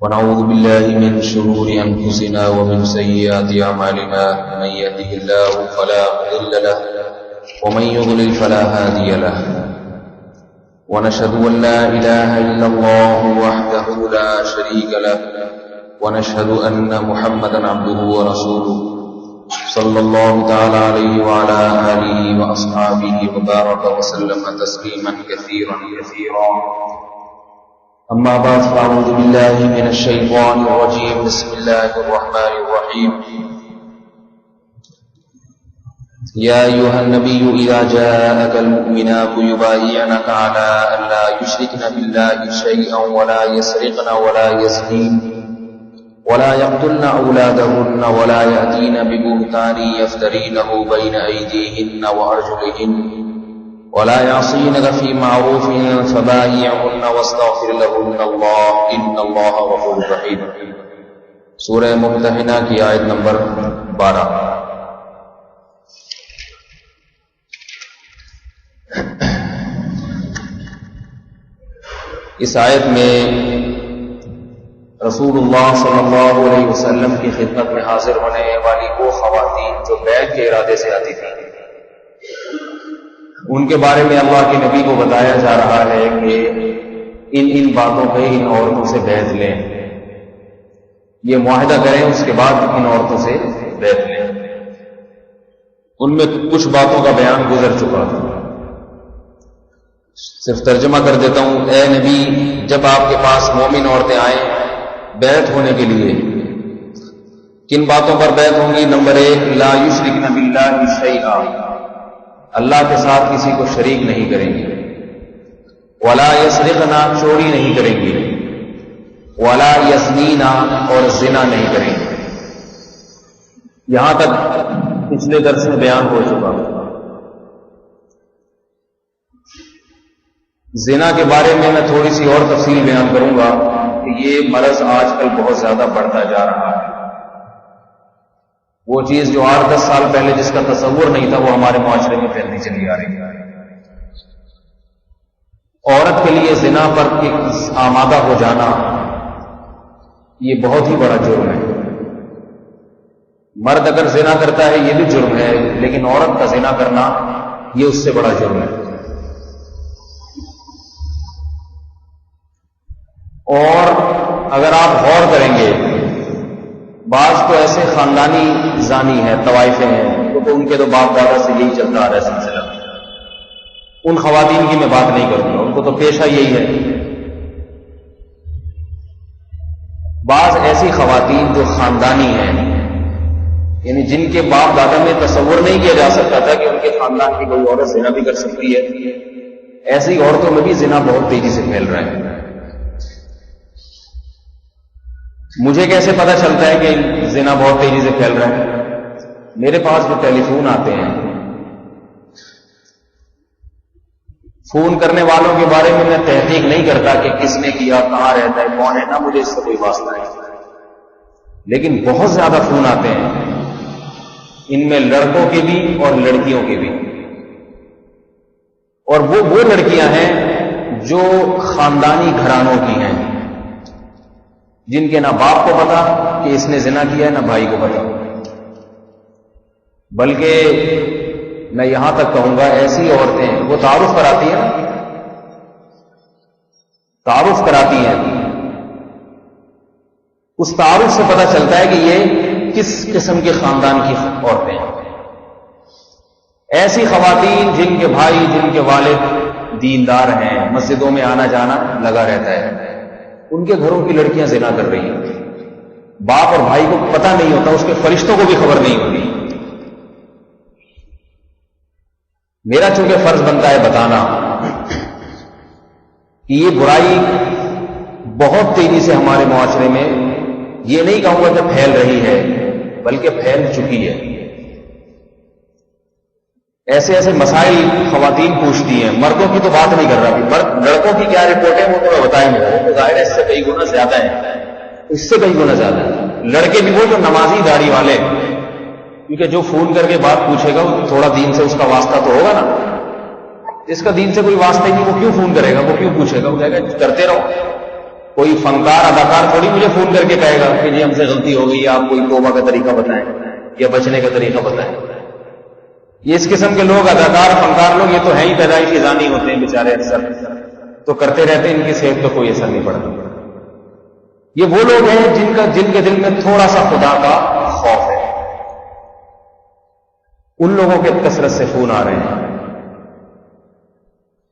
ونعوذ بالله من شرور أنفسنا ومن سيئات أعمالنا من يهده الله فلا مضل له ومن يضلل فلا هادي له ونشهد أن لا إله إلا الله وحده لا شريك له ونشهد أن محمدا عبده ورسوله صلى الله تعالى عليه وعلى آله وأصحابه وبارك وسلم تسليما كثيرا كثيرا. أما بعد فأعوذ بالله من الشيطان الرجيم. بسم الله الرحمن الرحيم. يا أيها النبي إذا جاءك المؤمنات يبايعنك على أن لا يشركن بالله شيئا ولا يسرقن ولا يزنين ولا يقتلن أولادهن ولا يأتين ببهتان يفترينه بين أيديهن وأرجلهن ولا يعصينك في معروف فبايعهن واستغفر لهن الله إن الله غفور رحيم. سورہ ممتحنہ کی آیت نمبر 12. اس آیت میں رسول اللہ صلی اللہ علیہ وسلم کی خدمت میں حاضر ہونے والی وہ خواتین جو بیعت کے ارادے سے آتی تھیں، ان کے بارے میں اللہ کے نبی کو بتایا جا رہا ہے کہ ان باتوں پہ ان عورتوں سے بیعت لیں، یہ معاہدہ کریں، اس کے بعد ان عورتوں سے بیعت لیں. ان میں کچھ باتوں کا بیان گزر چکا تھا، صرف ترجمہ کر دیتا ہوں. اے نبی، جب آپ کے پاس مومن عورتیں آئیں بیعت ہونے کے لیے، کن باتوں پر بیعت ہوں گی؟ نمبر 1، لا یشرکن باللہ شیئا، اللہ کے ساتھ کسی کو شریک نہیں کریں گے. ولا یسرقنا، چوری نہیں کریں گے. ولا یزنینا، اور زنا نہیں کریں گے. یہاں تک پچھلے درس میں بیان ہو چکا. زنا کے بارے میں میں تھوڑی سی اور تفصیل بیان کروں گا کہ یہ مرض آج کل بہت زیادہ بڑھتا جا رہا ہے. وہ چیز جو 8-10 سال پہلے جس کا تصور نہیں تھا وہ ہمارے معاشرے میں پھیلتی چلی آ رہی ہے. عورت کے لیے زنا پر آمادہ ہو جانا یہ بہت ہی بڑا جرم ہے. مرد اگر زنا کرتا ہے یہ بھی جرم ہے، لیکن عورت کا زنا کرنا یہ اس سے بڑا جرم ہے. اور اگر آپ غور کریں گے، بعض تو ایسے خاندانی زانی ہیں، طوائفیں ہیں، تو ان کے تو باپ دادا سے یہی چلتا آ رہا ہے سلسلہ. ان خواتین کی میں بات نہیں کروں گا، ان کو تو پیشہ یہی ہے. بعض ایسی خواتین جو خاندانی ہیں، یعنی جن کے باپ دادا میں تصور نہیں کیا جا سکتا تھا کہ ان کے خاندان کی کوئی عورت زنا بھی کر سکتی ہے، ایسی عورتوں میں بھی زنا بہت تیزی سے پھیل رہا ہے. مجھے کیسے پتہ چلتا ہے کہ زنا بہت تیزی سے پھیل رہا ہے؟ میرے پاس جو ٹیلی فون آتے ہیں، فون کرنے والوں کے بارے میں میں تحقیق نہیں کرتا کہ کس نے کیا، کہاں رہتا ہے، کون ہے، نہ مجھے اس سے کوئی واسطہ ہے. لیکن بہت زیادہ فون آتے ہیں، ان میں لڑکوں کے بھی اور لڑکیوں کے بھی. اور وہ لڑکیاں ہیں جو خاندانی گھرانوں کی ہیں، جن کے نہ باپ کو پتا کہ اس نے زنا کیا ہے، نہ بھائی کو پتا. بلکہ میں یہاں تک کہوں گا ایسی عورتیں وہ تعارف کراتی ہیں، اس تعارف سے پتہ چلتا ہے کہ یہ کس قسم کے خاندان کی عورتیں ہیں. ایسی خواتین جن کے بھائی، جن کے والد دیندار ہیں، مسجدوں میں آنا جانا لگا رہتا ہے، ان کے گھروں کی لڑکیاں زنا کر رہی ہیں. باپ اور بھائی کو پتہ نہیں ہوتا، اس کے فرشتوں کو بھی خبر نہیں ہوتی. میرا چونکہ فرض بنتا ہے بتانا کہ یہ برائی بہت تیزی سے ہمارے معاشرے میں، یہ نہیں کہوں گا کہ پھیل رہی ہے، بلکہ پھیل چکی ہے. ایسے ایسے مسائل خواتین پوچھتی ہیں. مردوں کی تو بات نہیں کر رہا، مرد لڑکوں کی کیا رپورٹ ہے وہ تو میں بتائیں گے. وہ ظاہر ہے اس سے کئی گنا زیادہ ہے، اس سے کئی گنا زیادہ ہے. لڑکے بھی وہ جو نمازی داڑھی والے، کیونکہ جو فون کر کے بات پوچھے گا تھوڑا دین سے اس کا واسطہ تو ہوگا نا. جس کا دین سے کوئی واسطہ ہی نہیں وہ کیوں فون کرے گا، وہ کیوں پوچھے گا؟ وہ کہے گا کرتے رہو. کوئی فنکار اداکار تھوڑی مجھے فون کر کے کہے گا کہ جی ہم سے غلطی ہو گئی، آپ کوئی توبہ کا طریقہ بتائیں یا بچنے کا طریقہ بتائیں. یہ اس قسم کے لوگ، اداکار فنکار لوگ، یہ تو ہیں ہی پیدائشی زانی ہوتے ہیں بیچارے، اکثر تو کرتے رہتے ہیں، ان کی صحت پہ کوئی اثر نہیں پڑتا. یہ وہ لوگ ہیں جن کے دل میں تھوڑا سا خدا کا خوف ہے. ان لوگوں کے کثرت سے فون آ رہے ہیں.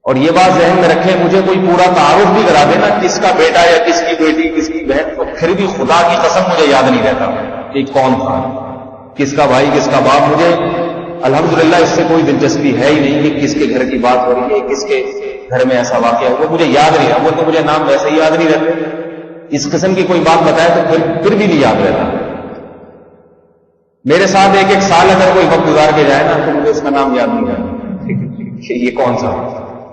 اور یہ بات ذہن میں رکھیں، مجھے کوئی پورا تعارف بھی کرا دینا کس کا بیٹا یا کس کی بیٹی، کس کی بہن، تو پھر بھی خدا کی قسم مجھے یاد نہیں رہتا کہ کون تھا، کس کا بھائی، کس کا باپ. مجھے الحمدللہ اس سے کوئی دلچسپی ہے ہی نہیں کہ کس کے گھر کی بات ہو رہی ہے، کس کے گھر میں ایسا واقعہ ہوا، مجھے یاد نہیں رہا. وہ تو مجھے نام ویسے ہی یاد نہیں رہتے. اس قسم کی کوئی بات بتائے تو پھر بھی نہیں یاد رہتا. میرے ساتھ ایک سال اگر کوئی وقت گزار کے جائے نا تو مجھے اس کا نام یاد نہیں رہتا کہ یہ کون سا.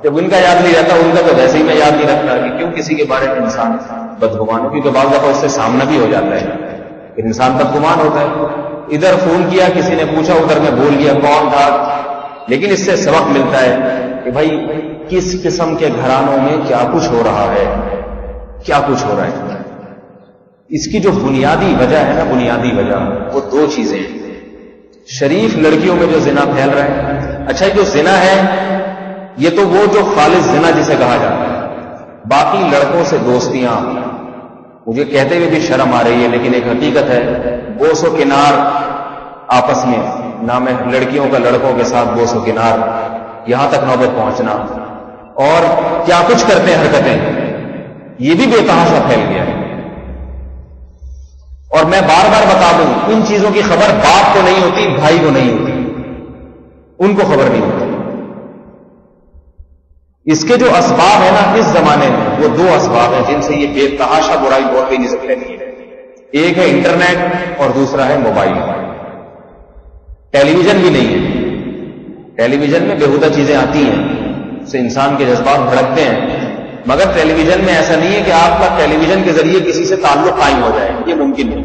جب ان کا یاد نہیں رہتا، ان کا تو ویسے ہی میں یاد نہیں رکھتا کہ کیوں کسی کے بارے میں انسان بدگمان ہے. کیونکہ بعض دفعہ اس سے سامنا بھی ہو جاتا ہے کہ انسان بدگمان ہوتا ہے. ادھر فون کیا، کسی نے پوچھا، ادھر میں بھول گیا کون تھا. لیکن اس سے سبق ملتا ہے کہ بھائی کس قسم کے گھرانوں میں کیا کچھ ہو رہا ہے، کیا کچھ ہو رہا ہے. اس کی جو بنیادی وجہ ہے نا، بنیادی وجہ وہ دو چیزیں ہیں. شریف لڑکیوں میں جو زنا پھیل رہا ہے. اچھا یہ جو زنا ہے یہ تو وہ جو خالص زنا جسے کہا جاتا ہے. باقی لڑکوں سے دوستیاں، مجھے کہتے ہوئے بھی شرم آ رہی ہے لیکن ایک حقیقت ہے، بوس و کنار آپس میں، نام ہے لڑکیوں کا لڑکوں کے ساتھ بوس و کنار، یہاں تک نوبت پہنچنا، اور کیا کچھ کرتے ہیں حرکتیں، یہ بھی بے تحاشا پھیل گیا ہے. اور میں بار بار بتا دوں، ان چیزوں کی خبر باپ کو نہیں ہوتی، بھائی کو نہیں ہوتی، ان کو خبر نہیں ہوتی. اس کے جو اسباب ہیں نا اس زمانے میں، وہ دو اسباب ہیں جن سے یہ بے تحاشا برائی بہت تیزی سے پھیلی ہے. ایک ہے انٹرنیٹ اور دوسرا ہے موبائل. ٹیلی ویژن بھی نہیں ہے. ٹیلی ویژن میں بےہودہ چیزیں آتی ہیں، اس سے انسان کے جذبات بھڑکتے ہیں. مگر ٹیلی ویژن میں ایسا نہیں ہے کہ آپ کا ٹیلی ویژن کے ذریعے کسی سے تعلق قائم ہو جائے، یہ ممکن نہیں.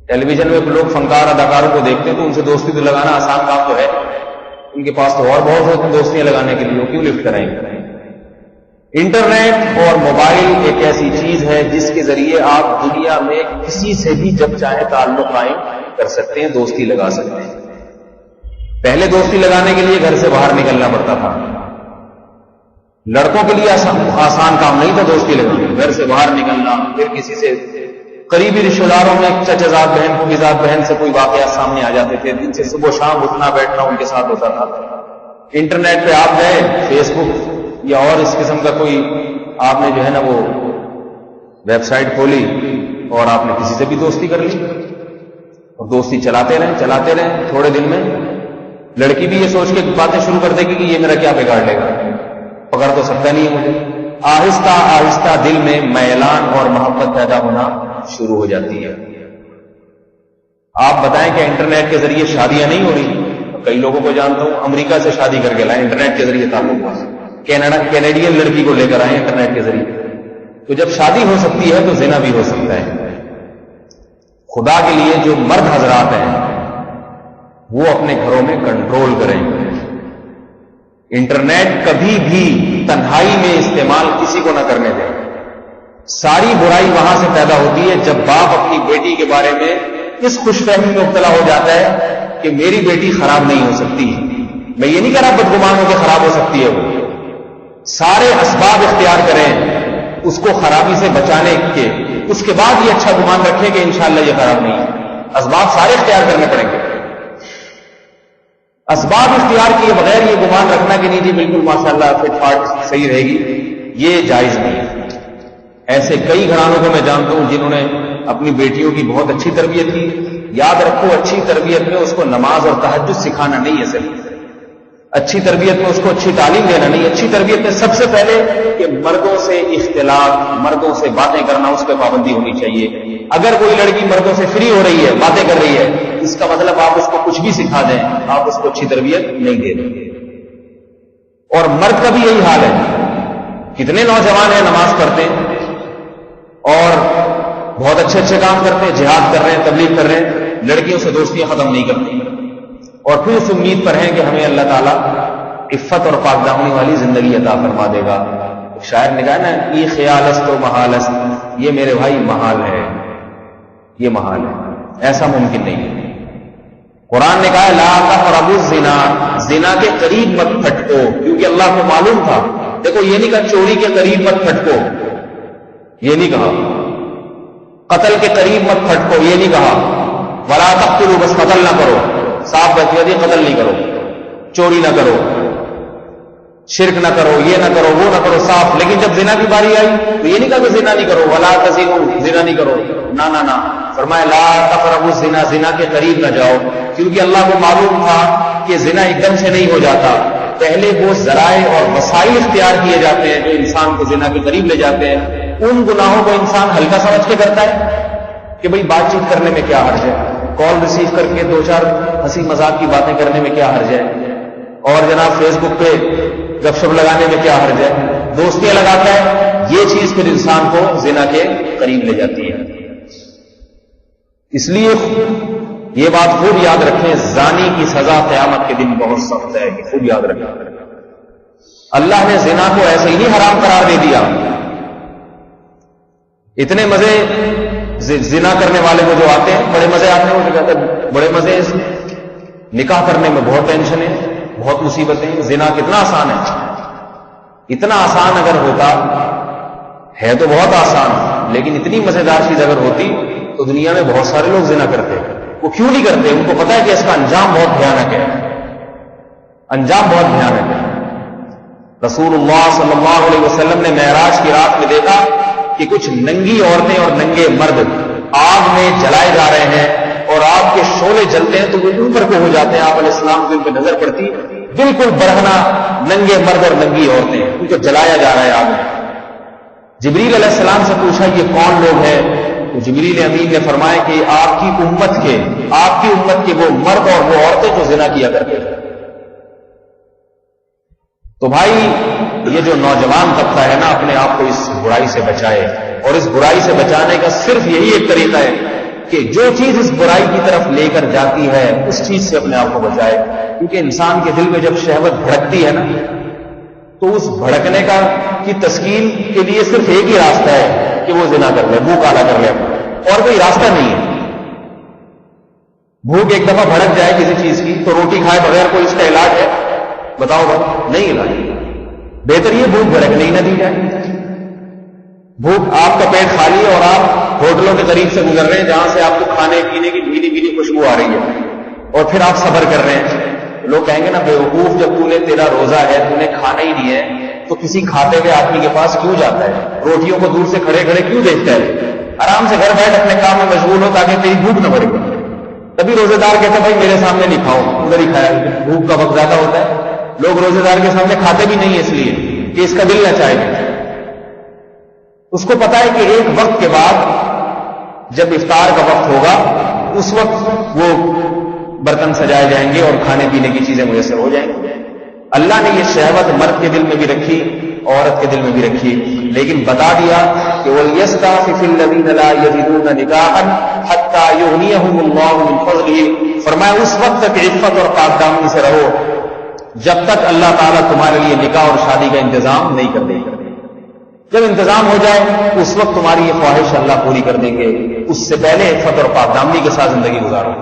ٹیلی ویژن میں لوگ فنکار اداکاروں کو دیکھتے ہیں تو ان سے دوستی تو لگانا آسان کام تو ہے، ان کے پاس تو اور بہت ہوتے دوستیاں لگانے کے لیے، وہ کیوں لفٹ کریں گے. انٹرنیٹ اور موبائل ایک ایسی چیز ہے جس کے ذریعے آپ دنیا میں کسی سے بھی جب چاہے تعلق قائم کر سکتے ہیں، دوستی لگا سکتے ہیں. پہلے دوستی لگانے کے لیے گھر سے باہر نکلنا پڑتا تھا. لڑکوں کے لیے آسان کام نہیں تھا دوستی لگانا، گھر سے باہر نکلنا، پھر کسی سے قریبی رشتہ داروں میں چچزاد بہن، پھوپھیزاد بہن سے کوئی واقعات سامنے آ جاتے تھے، جن سے صبح شام اٹھنا بیٹھنا ان کے ساتھ ہوتا تھا. انٹرنیٹ پہ آپ گئے، فیس بک یا اور اس قسم کا کوئی آپ نے جو ہے نا وہ ویب سائٹ کھولی اور آپ نے کسی سے بھی دوستی کر لی، اور دوستی چلاتے رہے. تھوڑے دن میں لڑکی بھی یہ سوچ کے باتیں شروع کر دے گی کہ یہ میرا کیا بگاڑ لے گا، پکڑ تو سکتا نہیں ہے مجھے. آہستہ آہستہ دل میں میلان اور محبت پیدا ہونا شروع ہو جاتی ہے. آپ بتائیں کہ انٹرنیٹ کے ذریعے شادیاں نہیں ہو رہی. کئی لوگوں کو جانتا ہوں امریکہ سے شادی کر کے لائے، انٹرنیٹ کے ذریعے تعلق ہوا. کینیڈین لڑکی کو لے کر آئے انٹرنیٹ کے ذریعے. تو جب شادی ہو سکتی ہے تو زنا بھی ہو سکتا ہے. خدا کے لیے جو مرد حضرات ہیں وہ اپنے گھروں میں کنٹرول کریں. انٹرنیٹ کبھی بھی تنہائی میں استعمال کسی کو نہ کرنے دیں. ساری برائی وہاں سے پیدا ہوتی ہے جب باپ اپنی بیٹی کے بارے میں اس خوش فہمی میں مبتلا ہو جاتا ہے کہ میری بیٹی خراب نہیں ہو سکتی. میں یہ نہیں کہہ رہا بدگمان ہو کے خراب ہو سکتی ہے، وہ سارے اسباب اختیار کریں اس کو خرابی سے بچانے کے، اس کے بعد یہ اچھا گمان رکھیں کہ انشاءاللہ یہ خراب نہیں ہے. اسباب سارے اختیار کرنے پڑیں گے. اسباب اختیار کیے بغیر یہ گمان رکھنا کہ نہیں جی بالکل ماشاءاللہ فٹ فاٹ صحیح رہے گی، یہ جائز نہیں ہے. ایسے کئی گھرانوں کو میں جانتا ہوں جنہوں نے اپنی بیٹیوں کی بہت اچھی تربیت کی. یاد رکھو اچھی تربیت میں اس کو نماز اور تہجد سکھانا نہیں ہے، صرف اچھی تربیت میں اس کو اچھی تعلیم دینا نہیں. اچھی تربیت میں سب سے پہلے کہ مردوں سے اختلاط، مردوں سے باتیں کرنا، اس پہ پابندی ہونی چاہیے. اگر کوئی لڑکی مردوں سے فری ہو رہی ہے، باتیں کر رہی ہے، اس کا مطلب آپ اس کو کچھ بھی سکھا دیں، آپ اس کو اچھی تربیت نہیں دے رہے. اور مرد کا بھی یہی حال ہے. کتنے نوجوان ہیں نماز پڑھتے ہیں اور بہت اچھے اچھے کام کرتے ہیں، جہاد کر رہے ہیں، تبلیغ کر رہے ہیں، لڑکیوں سے دوستیاں ختم نہیں کرتی، اور پھر اس امید پر ہیں کہ ہمیں اللہ تعالیٰ عفت اور پاک دامنی والی زندگی عطا فرما دے گا. شاعر نے کہا نا ای خیالست و محالست، یہ میرے بھائی محال ہے، یہ محال ہے، ایسا ممکن نہیں ہے۔ قرآن نے کہا لا تقربوا الزنا، زنا کے قریب مت پھٹکو، کیونکہ اللہ کو معلوم تھا۔ دیکھو یہ نہیں کہا چوری کے قریب مت پھٹکو، یہ نہیں کہا، قتل کے قریب مت پھٹکو، یہ نہیں کہا، ولا تقتلوا، بس قتل نہ کرو، صاف بات یہ قتل نہیں کرو، چوری نہ کرو، شرک نہ کرو، یہ نہ کرو، وہ نہ کرو، صاف۔ لیکن جب زنا کی باری آئی تو یہ نہیں کہا کہ زنا نہیں کرو، ولا تزنوا، زنا نہیں کرو، نہ فرمایا لا تقربوا الزنا، زنا کے قریب نہ جاؤ، کیونکہ اللہ کو معلوم تھا کہ زنا ایک دم سے نہیں ہو جاتا، پہلے وہ ذرائع اور وسائل اختیار کیے جاتے ہیں جو انسان کو زنا کے قریب لے جاتے ہیں۔ ان گناہوں کو انسان ہلکا سمجھ کے کرتا ہے کہ بھئی بات چیت کرنے میں کیا حرج ہے، کال ریسیو کر کے دو چار ہنسی مذاق کی باتیں کرنے میں کیا حرج ہے، اور جناب فیس بک پہ گپ شپ لگانے میں کیا حرج ہے، دوستیاں لگاتا ہے، یہ چیز پھر انسان کو زنا کے قریب لے جاتی ہے۔ اس لیے یہ بات خوب یاد رکھیں، زانی کی سزا قیامت کے دن بہت سخت ہے، یہ خوب یاد رکھیں۔ اللہ نے زنا کو ایسے ہی نہیں حرام قرار دے دیا، اتنے مزے زنا کرنے والے کو جو آتے ہیں، بڑے مزے آتے ہیں، وہ کہتے ہیں بڑے مزے، نکاح کرنے میں بہت ٹینشن ہے، بہت مصیبتیں، زنا کتنا آسان ہے، اتنا آسان اگر ہوتا ہے تو بہت آسان، لیکن اتنی مزیدار چیز اگر ہوتی تو دنیا میں بہت سارے لوگ زنا کرتے، وہ کیوں نہیں کرتے؟ ان کو پتا ہے کہ اس کا انجام بہت بھیانک ہے، انجام بہت بھیانک ہے۔ رسول اللہ صلی اللہ علیہ وسلم نے معراج کی رات میں دیکھا کہ کچھ ننگی عورتیں اور ننگے مرد آگ میں جلائے جا رہے ہیں، اور آگ کے شعلے جلتے ہیں تو وہ اوپر کو ہو جاتے ہیں، آپ علیہ السلام کو ان پہ نظر پڑتی، بالکل برہنہ ننگے مرد اور ننگی عورتیں، ان کو جلایا جا رہا ہے آگ میں۔ جبریل علیہ السلام سے پوچھا یہ کون لوگ ہیں؟ تو جبریل امین نے فرمایا کہ آپ کی امت کے وہ مرد اور وہ عورتیں جو زنا کیا کرتے ہیں۔ تو بھائی یہ جو نوجوان طبقہ ہے نا، اپنے آپ کو اس برائی سے بچائے، اور اس برائی سے بچانے کا صرف یہی ایک طریقہ ہے کہ جو چیز اس برائی کی طرف لے کر جاتی ہے اس چیز سے اپنے آپ کو بچائے، کیونکہ انسان کے دل میں جب شہوت بھڑکتی ہے نا تو اس بھڑکنے کی تسکین کے لیے صرف ایک ہی راستہ ہے کہ وہ زنا کر لے، منہ کالا کر لے، اور کوئی راستہ نہیں ہے۔ بھوک ایک دفعہ بھڑک جائے کسی چیز کی تو روٹی کھائے بغیر کوئی اس کا علاج ہے؟ بتاؤ بھائی، نہیں علاج۔ بہتر یہ بھوک بھڑکنے ہی نہ دی جائے۔ بھوک، آپ کا پیٹ خالی ہے اور آپ ہوٹلوں کے قریب سے گزر رہے ہیں جہاں سے آپ کو کھانے پینے کی بھیڑی بھیڑی خوشبو آ رہی ہے، اور پھر آپ صبر کر رہے ہیں۔ لوگ کہیں گے نا بیوقوف، جب تیرا روزہ ہے، تو نے کھانا ہی نہیں ہے تو کسی کھاتے ہوئے آدمی کے پاس کیوں جاتا ہے؟ روٹیوں کو دور سے کھڑے کھڑے کیوں دیکھتا ہے؟ آرام سے گھر بیٹھ اپنے کام میں مشغول ہو تاکہ تیری بھوک نہ بڑھے۔ تبھی روزے دار کہتے ہیں بھائی میرے سامنے نہیں کھاؤ، ادھر ہی کھایا، بھوک کا وقت زیادہ ہوتا ہے۔ لوگ روزے دار کے سامنے کھاتے بھی نہیں اس لیے کہ اس کا دل نہ چاہے۔ اس کو پتا ہے کہ ایک وقت کے بعد جب افطار کا وقت ہوگا اس وقت وہ برتن سجائے جائیں گے اور کھانے پینے کی چیزیں میسر ہو جائیں گی۔ اللہ نے یہ شہوت مرد کے دل میں بھی رکھی، عورت کے دل میں بھی رکھی، لیکن بتا دیا کہ وَلْيَسْتَعْفِفِ الَّذِينَ لَا يَجِدُونَ نِكَاحًا حَتَّىٰ يُغْنِيَهُمُ اللَّهُ مِنْ فَضْلِهِ، فرمایا اس وقت تک عفت اور پاک دامنی سے رہو جب تک اللہ تعالیٰ تمہارے لیے نکاح اور شادی کا انتظام نہیں کر دے گا۔ جب انتظام ہو جائے اس وقت تمہاری یہ خواہش اللہ پوری کر دیں گے، اس سے پہلے عفت اور پاک دامنی کے ساتھ زندگی گزارو۔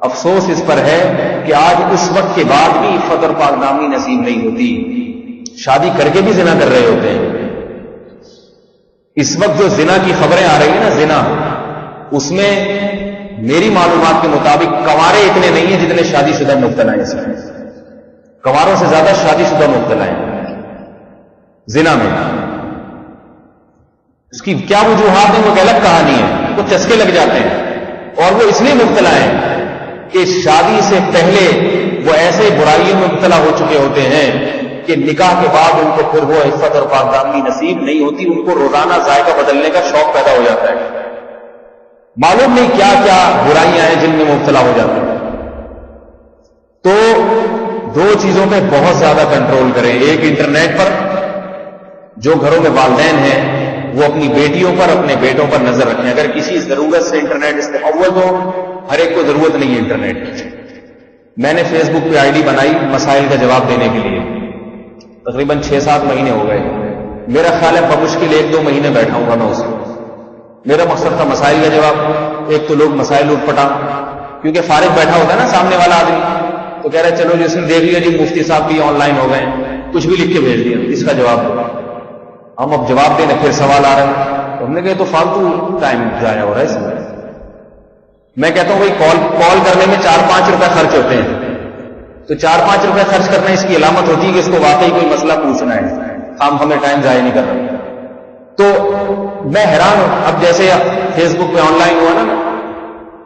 افسوس اس پر ہے کہ آج اس وقت کے بعد بھی عفت اور پاک دامنی نصیب نہیں ہوتی، شادی کر کے بھی زنا کر رہے ہوتے ہیں۔ اس وقت جو زنا کی خبریں آ رہی ہیں نا، زنا، اس میں میری معلومات کے مطابق کنوارے اتنے نہیں ہیں جتنے شادی شدہ مبتلا ہیں۔ اس میں کنواروں سے زیادہ شادی شدہ مبتلا ہیں زنا میں۔ اس کی کیا وجوہات ہیں وہ ایک الگ کہانی ہے، وہ چسکے لگ جاتے ہیں، اور وہ اس لیے مبتلا ہیں کہ شادی سے پہلے وہ ایسے برائیوں میں مبتلا ہو چکے ہوتے ہیں کہ نکاح کے بعد ان کو پھر وہ عفت اور پاک دامنی نصیب نہیں ہوتی، ان کو روزانہ ذائقہ بدلنے کا شوق پیدا ہو جاتا ہے، معلوم نہیں کیا کیا برائیاں ہیں جن میں مبتلا ہو جاتے ہیں۔ تو دو چیزوں پہ بہت زیادہ کنٹرول کریں، ایک انٹرنیٹ پر، جو گھروں میں والدین ہیں وہ اپنی بیٹیوں پر اپنے بیٹوں پر نظر رکھیں۔ اگر کسی ضرورت سے انٹرنیٹ استعمال تو ہر ایک کو ضرورت نہیں ہے انٹرنیٹ کی۔ میں نے فیس بک پہ آئی ڈی بنائی مسائل کا جواب دینے کے لیے، تقریباً 6-7 مہینے ہو گئے، میرا خیال ہے بمشکل 1-2 مہینے بیٹھا ہوں گا میں اس میں. میرا مقصد تھا مسائل کا جواب. ایک تو لوگ مسائل اٹھ پٹا، کیونکہ فارغ بیٹھا ہوتا ہے نا سامنے والا آدمی، تو کہہ رہے چلو جی اس نے دیکھ لیا جی مفتی صاحب بھی آن لائن ہو گئے، کچھ بھی لکھ کے بھیج دیا، اس کا جواب دو. ہم اب جواب دینے پھر سوال آ رہے ہیں، تو ہم نے کہا تو فالتو ٹائم ضائع ہو رہا ہے اس میں. میں کہتا ہوں بھائی کال کرنے میں 4-5 روپے خرچ ہوتے ہیں، تو 4-5 روپے خرچ کرنا اس کی علامت ہوتی ہے کہ اس کو واقعی کوئی مسئلہ پوچھنا ہے، ہمیں ٹائم ضائع نہیں کر رہے. تو میں حیران ہوں. اب جیسے فیس بک پہ آن لائن ہوا نا،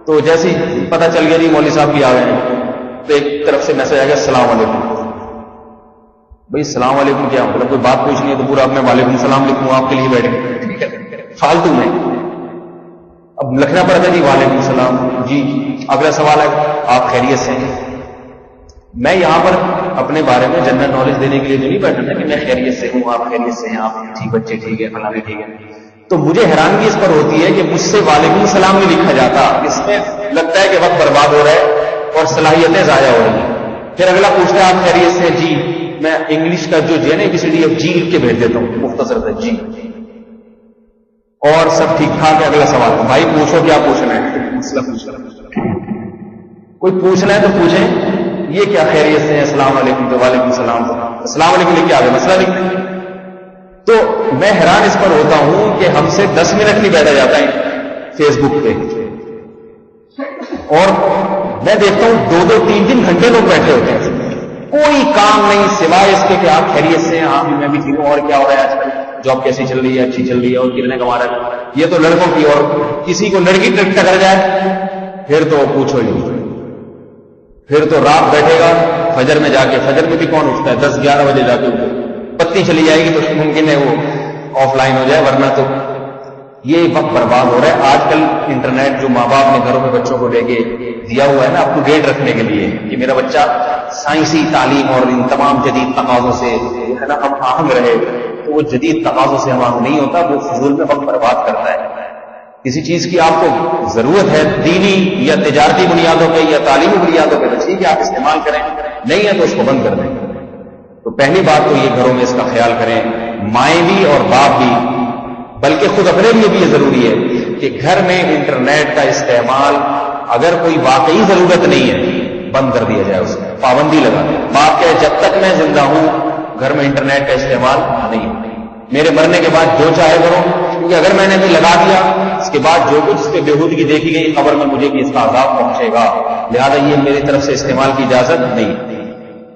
تو جیسے پتہ چل گیا جی مولوی صاحب بھی آ گئے ہیں، تو ایک طرف سے میسج آ گیا السلام علیکم. بھائی السلام علیکم کیا مطلب؟ کوئی بات پوچھنی ہے تو پورا اب میں وعلیکم السلام لکھوں آپ کے لیے بیٹھ گئے فالتو میں. اب لکھنا پڑتا ہے جی وعلیکم السلام جی. اگلا سوال ہے آپ خیریت سے ہیں؟ میں یہاں پر اپنے بارے میں جنرل نالج دینے کے لیے جو نہیں بیٹھا تھا کہ میں خیریت سے ہوں، آپ خیریت سے ہیں، آپ ٹھیک بچے ٹھیک ہے، فلاں ٹھیک ہے. تو مجھے حیرانگی اس پر ہوتی ہے کہ مجھ سے وعلیکم السلام نہیں لکھا جاتا. اس میں لگتا ہے کہ وقت برباد ہو رہا ہے اور صلاحیتیں ضائع ہو رہی ہیں. پھر اگلا پوچھتا ہے آپ خیریت سے جی. میں انگلش کا جو ہے نا ABCD جی لکھ کے بھیج دیتا ہوں مختصر سے جی، اور سب ٹھیک ٹھاک ہے. اگلا سوال بھائی پوچھو کیا پوچھنا ہے، مسئلہ پوچھنا. کوئی پوچھنا ہے تو پوچھیں. یہ کیا خیریت سے السلام علیکم تو وعلیکم السلام، تو السلام علیکم لکھ کے آگے مسئلہ لکھتے ہیں. تو میں حیران اس پر ہوتا ہوں کہ ہم سے 10 منٹ نہیں بیٹھا جاتا ہے فیس بک پہ، اور میں دیکھتا ہوں 2-3 گھنٹے لوگ بیٹھے ہوتے ہیں، کوئی کام نہیں سوائے اس کے کہ آپ خیریت سے ہیں. ہاں میں بھی ٹھیک ہوں. اور کیا ہو رہا ہے آج کل، جاب کیسی چل رہی ہے، اچھی چل رہی ہے، اور کتنے کما رہا ہے. یہ تو لڑکوں کی، اور کسی کو لڑکی ٹکر جائے پھر تو پوچھو ہی. پھر تو رات بیٹھے گا فجر میں جا کے. فجر میں بھی کون اٹھتا ہے؟ 10-11 بجے جا کے پتی چلی جائے گی تو ممکن ہے وہ آف لائن ہو جائے، ورنہ تو یہ وقت برباد ہو رہا ہے. آج کل انٹرنیٹ جو ماں باپ نے گھروں میں بچوں کو لے کے دیا ہوا ہے نا اپ ٹو ڈیٹ رکھنے کے لیے کہ میرا بچہ سائنسی تعلیم اور ان تمام جدید تقاضوں سے ہے نا ہم آہنگ رہے، تو وہ جدید تقاضوں سے ہم آہنگ نہیں ہوتا، وہ فضول میں وقت برباد کرتا ہے. کسی چیز کی آپ کو ضرورت ہے دینی یا تجارتی بنیادوں پہ یا تعلیمی بنیادوں پہ، تو ٹھیک ہے آپ استعمال کریں، نہیں ہے تو اس کو بند کر دیں. تو پہلی بات تو یہ گھروں میں اس کا خیال کریں، مائیں بھی اور باپ بھی، بلکہ خود اپنے لیے بھی یہ ضروری ہے کہ گھر میں انٹرنیٹ کا استعمال اگر کوئی واقعی ضرورت نہیں ہے بند کر دیا جائے، اس میں پابندی لگا دیں. باپ کہے جب تک میں زندہ ہوں گھر میں انٹرنیٹ کا استعمال نہیں ہو، میرے مرنے کے بعد جو چاہے کرو، کیونکہ اگر میں نے بھی لگا دیا اس کے بعد جو کچھ اس پہ بےہودگی دیکھی گئی خبر میں مجھے بھی اس کا عذاب پہنچے گا، لہذا یہ میری طرف سے استعمال کی اجازت نہیں.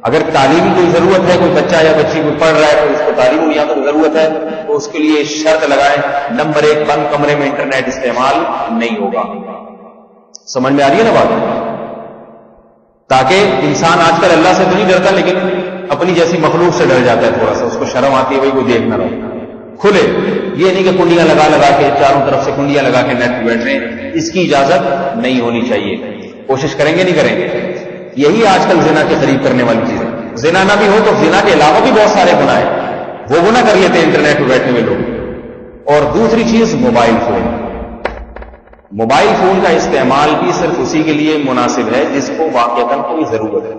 اگر تعلیمی کوئی ضرورت ہے، کوئی بچہ یا بچی کو پڑھ رہا ہے تو اس کو تعلیمی بنیادوں کی ضرورت ہے، تو اس کے لیے شرط لگائیں نمبر 1 بند کمرے میں انٹرنیٹ استعمال نہیں ہوگا. سمجھ میں آ رہی ہے نا بات؟ تاکہ انسان آج کل اللہ سے تو نہیں ڈرتا لیکن اپنی جیسی مخلوق سے ڈر جاتا ہے، تھوڑا سا اس کو شرم آتی ہے، وہی کوئی دیکھ نہ رہے کھلے. یہ نہیں کہ کنڈیاں لگا کے چاروں طرف سے کنڈیاں لگا کے نیٹ پہ بیٹھ رہے ہیں، اس کی اجازت نہیں ہونی چاہیے. کوشش کریں گے نہیں کریں گے؟ یہی آج کل زنا کے قریب کرنے والی چیز ہے. زنا نہ بھی ہو تو زنا کے علاوہ بھی بہت سارے گناہ ہیں، وہ گناہ کر لیتے ہیں انٹرنیٹ پہ بیٹھنے میں لوگ. اور دوسری چیز موبائل فون. موبائل فون کا استعمال بھی صرف اسی کے لیے مناسب ہے جس کو واقعتاً کوئی ضرورت ہے.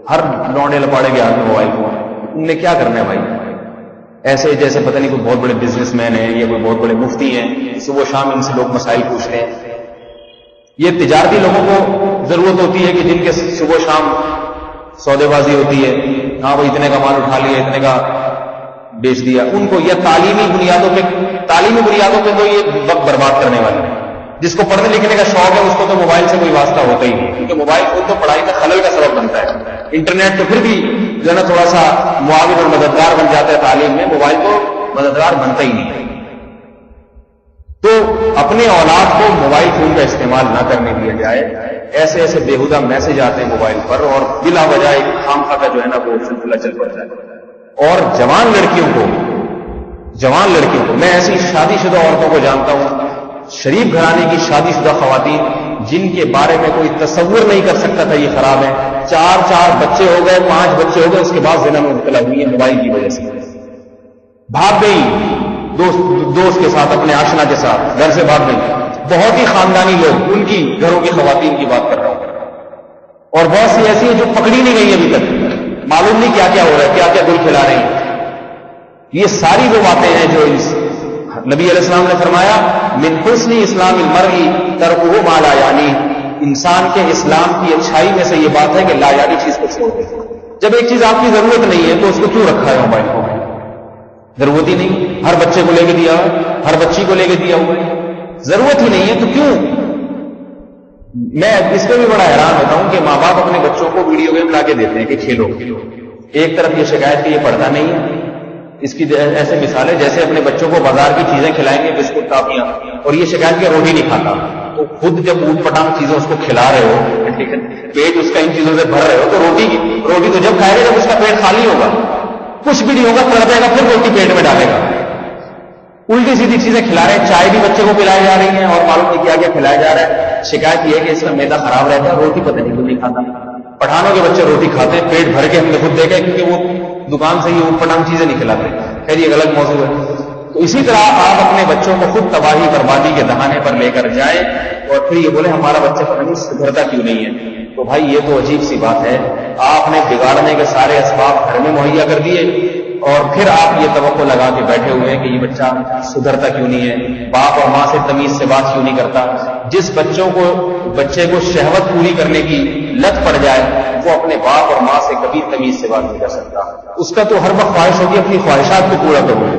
ہر لونڈے لپاڑے کے ہاتھ میں موبائل فون، تم نے کیا کرنا ہے بھائی؟ ایسے جیسے پتہ نہیں کوئی بہت بڑے بزنس مین ہیں یا کوئی بہت بڑے مفتی ہیں، صبح شام ان سے لوگ مسائل پوچھتے ہیں. یہ تجارتی لوگوں کو ضرورت ہوتی ہے کہ جن کے صبح شام سودے بازی ہوتی ہے، ہاں وہ اتنے کا مال اٹھا لیا، اتنے کا بیچ دیا. ان کو یہ تعلیمی بنیادوں پہ تو یہ وقت برباد کرنے والے ہیں. جس کو پڑھنے لکھنے کا شوق ہے اس کو تو موبائل سے کوئی واسطہ ہوتا ہی نہیں، کیونکہ موبائل فون تو پڑھائی میں خلل کا سبب بنتا ہے. انٹرنیٹ تو پھر بھی جو ہے نا تھوڑا سا معاون اور مددگار بن جاتا ہے تعلیم میں، موبائل تو مددگار بنتا ہی نہیں. تو اپنے اولاد کو موبائل فون کا استعمال نہ کرنے دیا جائے. ایسے ایسے بےہودہ میسج آتے ہیں موبائل پر اور بلا وجہ خام خواہ کا جو ہے نا وہ سلسلہ چل پڑتا ہے. اور جوان لڑکیوں کو میں ایسی شادی شدہ عورتوں کو جانتا ہوں، شریف گھرانے کی شادی شدہ خواتین جن کے بارے میں کوئی تصور نہیں کر سکتا تھا یہ خراب ہے، 4 بچے ہو گئے، 5 بچے ہو گئے، اس کے بعد زنا میں مبتلا ہوئی ہے موبائل کی وجہ سے. بھاگ گئی دوست کے ساتھ، اپنے آشنا کے ساتھ گھر سے بھاگ گئی. بہت ہی خاندانی لوگ، ان کی گھروں کی خواتین کی بات کر رہا ہوں. اور بہت سی ایسی ہیں جو پکڑی نہیں گئی ابھی تک، معلوم نہیں کیا کیا ہو رہا ہے، کیا کیا گل کھلا رہے ہیں. یہ ساری وہ باتیں ہیں جو نبی علیہ السلام نے فرمایا من حسن اسلام المرء ترکہ ما لا یعنی، انسان کے اسلام کی اچھائی میں سے یہ بات ہے کہ لا یعنی چیز کو چھوڑ دے. جب ایک چیز آپ کی ضرورت نہیں ہے تو اس کو کیوں رکھا ہے موبائل کو؟ ضرورت ہی نہیں. ہر بچے کو لے کے دیا ہوا ہے، ہر بچی کو لے کے دیا ہوا ہے، ضرورت ہی نہیں ہے تو کیوں؟ میں اس پہ بھی بڑا حیران ہوتا ہوں کہ ماں باپ اپنے بچوں کو ویڈیو گیم لا کے دیتے ہیں کہ کھیلو. ایک طرف یہ شکایت کہ یہ پڑھتا نہیں ہے، اس کی ایسے مثال ہے جیسے اپنے بچوں کو بازار کی چیزیں کھلائیں گے، بسکٹ ٹافیاں، اور یہ شکایت کہ روٹی نہیں کھاتا. تو خود جب اوٹ پٹانگ چیزیں اس کو کھلا رہے ہو، پیٹ اس کا ان چیزوں سے بھر رہے ہو، تو روٹی تو جب کھائے گا جب اس کا پیٹ خالی ہوگا. کچھ بھی نہیں ہوگا، تڑپے گا، پھر روٹی پیٹ میں ڈالے گا. الٹی سیدھی چیزیں کھلا رہے ہیں، چائے بھی بچے کو پلائی جا رہی ہیں اور معلوم نہیں کیا کیا کھلایا جا رہا ہے. شکایت یہ ہے کہ اس کا میدا خراب رہتا ہے، روٹی پتہ نہیں کیوں نہیں کھاتا. پٹھانوں کے بچے روٹی کھاتے ہیں پیٹ بھر کے، ہم نے خود دیکھا ہے، کیونکہ وہ دکان سے ہی اوٹ پٹانگ چیزیں نہیں کھلاتے. خیر یہ غلط موضوع ہے. تو اسی طرح آپ اپنے بچوں کو خود تباہی بربادی کے دہانے پر لے کر جائیں اور پھر یہ بولے ہمارا بچہ پتہ نہیں سدھرتا کیوں نہیں ہے. تو بھائی یہ تو عجیب سی بات ہے. آپ نے بگاڑنے کے سارے اسباب گھر میں مہیا کر دیے اور پھر آپ یہ توقع لگا کے بیٹھے ہوئے ہیں کہ یہ بچہ سدھرتا کیوں نہیں ہے، باپ اور ماں سے تمیز سے بات کیوں نہیں کرتا. جس بچے کو شہوت پوری کرنے کی لت پڑ جائے وہ اپنے باپ اور ماں سے کبھی تمیز سے بات نہیں کر سکتا. اس کا تو ہر وقت خواہش ہوگی اپنی خواہشات کو پورا کروں.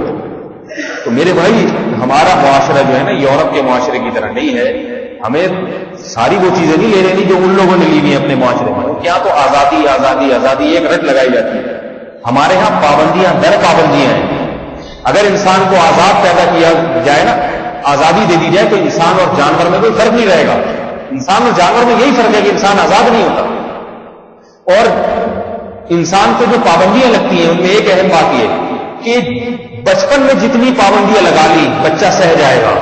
تو میرے بھائی ہمارا معاشرہ جو ہے نا یورپ کے معاشرے کی طرح نہیں ہے. ہمیں ساری وہ چیزیں نہیں لے رہی جو ان لوگوں نے لی ہوئی ہیں اپنے معاشرے میں. کیا تو آزادی آزادی آزادی ایک رٹ لگائی جاتی ہے. ہمارے ہاں پابندیاں در پابندیاں ہیں. اگر انسان کو آزاد پیدا کیا جائے نا، آزادی دے دی جائے تو انسان اور جانور میں کوئی فرق نہیں رہے گا. انسان اور جانور میں یہی فرق ہے کہ انسان آزاد نہیں ہوتا. اور انسان کو جو پابندیاں لگتی ہیں ان میں ایک اہم بات یہ کہ بچپن میں جتنی پابندیاں لگا لی بچہ سہ جائے گا،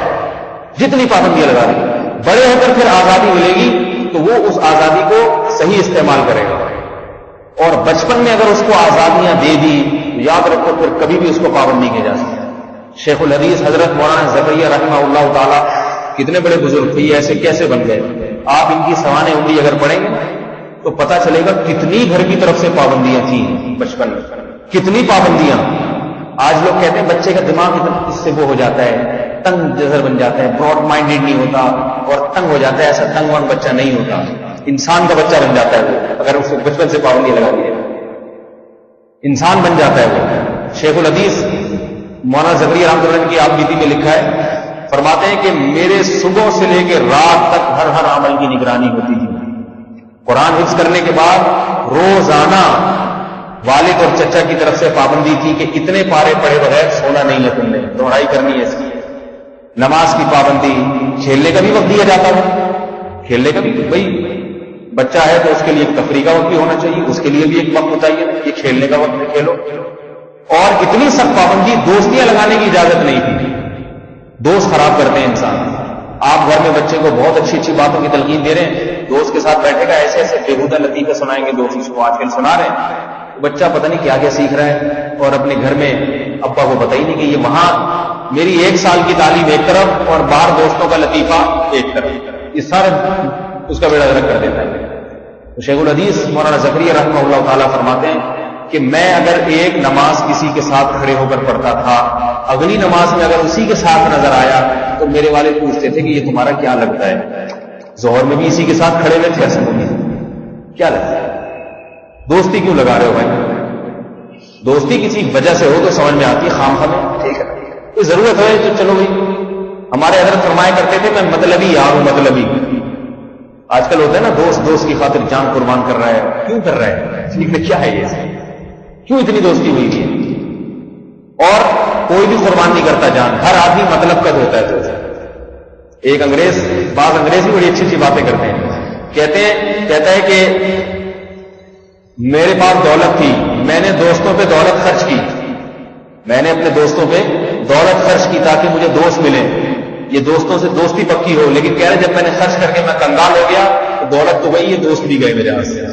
جتنی پابندیاں لگا لی. بڑے ہو کر پھر آزادی ملے گی تو وہ اس آزادی کو صحیح استعمال کرے گا. اور بچپن میں اگر اس کو آزادیاں دے دی تو یاد رکھو پھر کبھی بھی اس کو پابند نہیں کیا جا سکتا. شیخ الحدیث حضرت مولانا زکریا رحمہ اللہ تعالیٰ کتنے بڑے بزرگ تھے، ایسے کیسے بن گئے؟ آپ ان کی سوانح عمری اگر پڑھیں گے تو پتہ چلے گا کتنی گھر کی طرف سے پابندیاں تھیں بچپن میں، کتنی پابندیاں. آج لوگ کہتے ہیں بچے کا دماغ اس سے وہ ہو جاتا ہے، تنگ نظر بن جاتا ہے، براڈ مائنڈیڈ نہیں ہوتا اور تنگ ہو جاتا ہے. ایسا تنگ وان بچہ نہیں ہوتا، انسان کا بچہ بن جاتا ہے وہ. اگر اس کو بچپن سے پابندی لگا دی انسان بن جاتا ہے وہ. شیخ الحدیث مولانا زکریا رحمۃ اللہ کی آپ بیتی میں لکھا ہے، فرماتے ہیں کہ میرے صبح سے لے کے رات تک ہر عمل کی نگرانی ہوتی تھی. قرآن حفظ کرنے کے بعد روزانہ والد اور چچا کی طرف سے پابندی تھی کہ اتنے پارے پڑے بغیر سونا نہیں ہے، تم نے دوڑائی کرنی ہے اس کی. نماز کی پابندی، کھیلنے کا بھی وقت دیا جاتا ہے. کھیلنے کا بھی بھائی بچہ ہے تو اس کے لیے ایک تفریح کا وقت بھی ہونا چاہیے، اس کے لیے بھی ایک وقت بتائیے یہ کھیلنے کا وقت ہے، کھیلو. اور اتنی سخت پابندی، دوستیاں لگانے کی اجازت نہیں تھی. دوست خراب کرتے ہیں انسان. آپ گھر میں بچے کو بہت اچھی اچھی باتوں کی تلقین دے رہے ہیں، دوست کے ساتھ بیٹھے گا ایسے ایسے بےہودہ لطیفے سنائیں گے، دوست اس کو آج کل سنا رہے ہیں. بچہ پتہ نہیں کیا کیا سیکھ رہا ہے اور اپنے گھر میں ابا کو پتہ ہی نہیں کہ یہ وہاں میری 1 سال کی تعلیم ایک طرف اور باہر دوستوں کا لطیفہ ایک طرف، یہ سارا اس کا بیڑا غرق کر دیتا ہے. تو شیخ الحدیث مولانا زکریا رحمہ اللہ تعالیٰ فرماتے ہیں کہ میں اگر ایک نماز کسی کے ساتھ کھڑے ہو کر پڑھتا تھا، اگلی نماز میں اگر اسی کے ساتھ نظر آیا تو میرے والد پوچھتے تھے کہ یہ تمہارا کیا لگتا ہے؟ ظہر میں بھی اسی کے ساتھ کھڑے ہوئے تھے، ایسا کیا لگتا ہے؟ دوستی کیوں لگا رہے ہو بھائی؟ دوستی کسی وجہ سے ہو تو سمجھ میں آتی ہے، خام خام ٹھیک ہے، کوئی ضرورت ہے تو چلو بھائی. ہمارے حضرت فرمایا کرتے تھے میں مطلبی یار ہوں، مطلبی. آج کل ہوتا ہے نا دوست کی خاطر جان قربان کر رہا ہے. کیوں کر رہا ہے؟ کیا ہے یہ؟ کیوں اتنی دوستی ہوئی ہے؟ اور کوئی بھی قربان نہیں کرتا جان، ہر آدمی مطلب قد ہوتا ہے. تو ایک بعض انگریز بھی بڑی اچھی اچھی باتیں کرتے ہیں. کہتا ہے کہ میرے پاس دولت تھی، میں نے دوستوں پہ دولت خرچ کی، میں نے اپنے دوستوں پہ دولت خرچ کی تاکہ مجھے دوست ملیں، یہ دوستوں سے دوستی پکی ہو. لیکن کہہ رہے جب میں نے خرچ کر کے میں کنگال ہو گیا تو دولت تو گئی، یہ دوست بھی گئے میرے ہاتھ سے،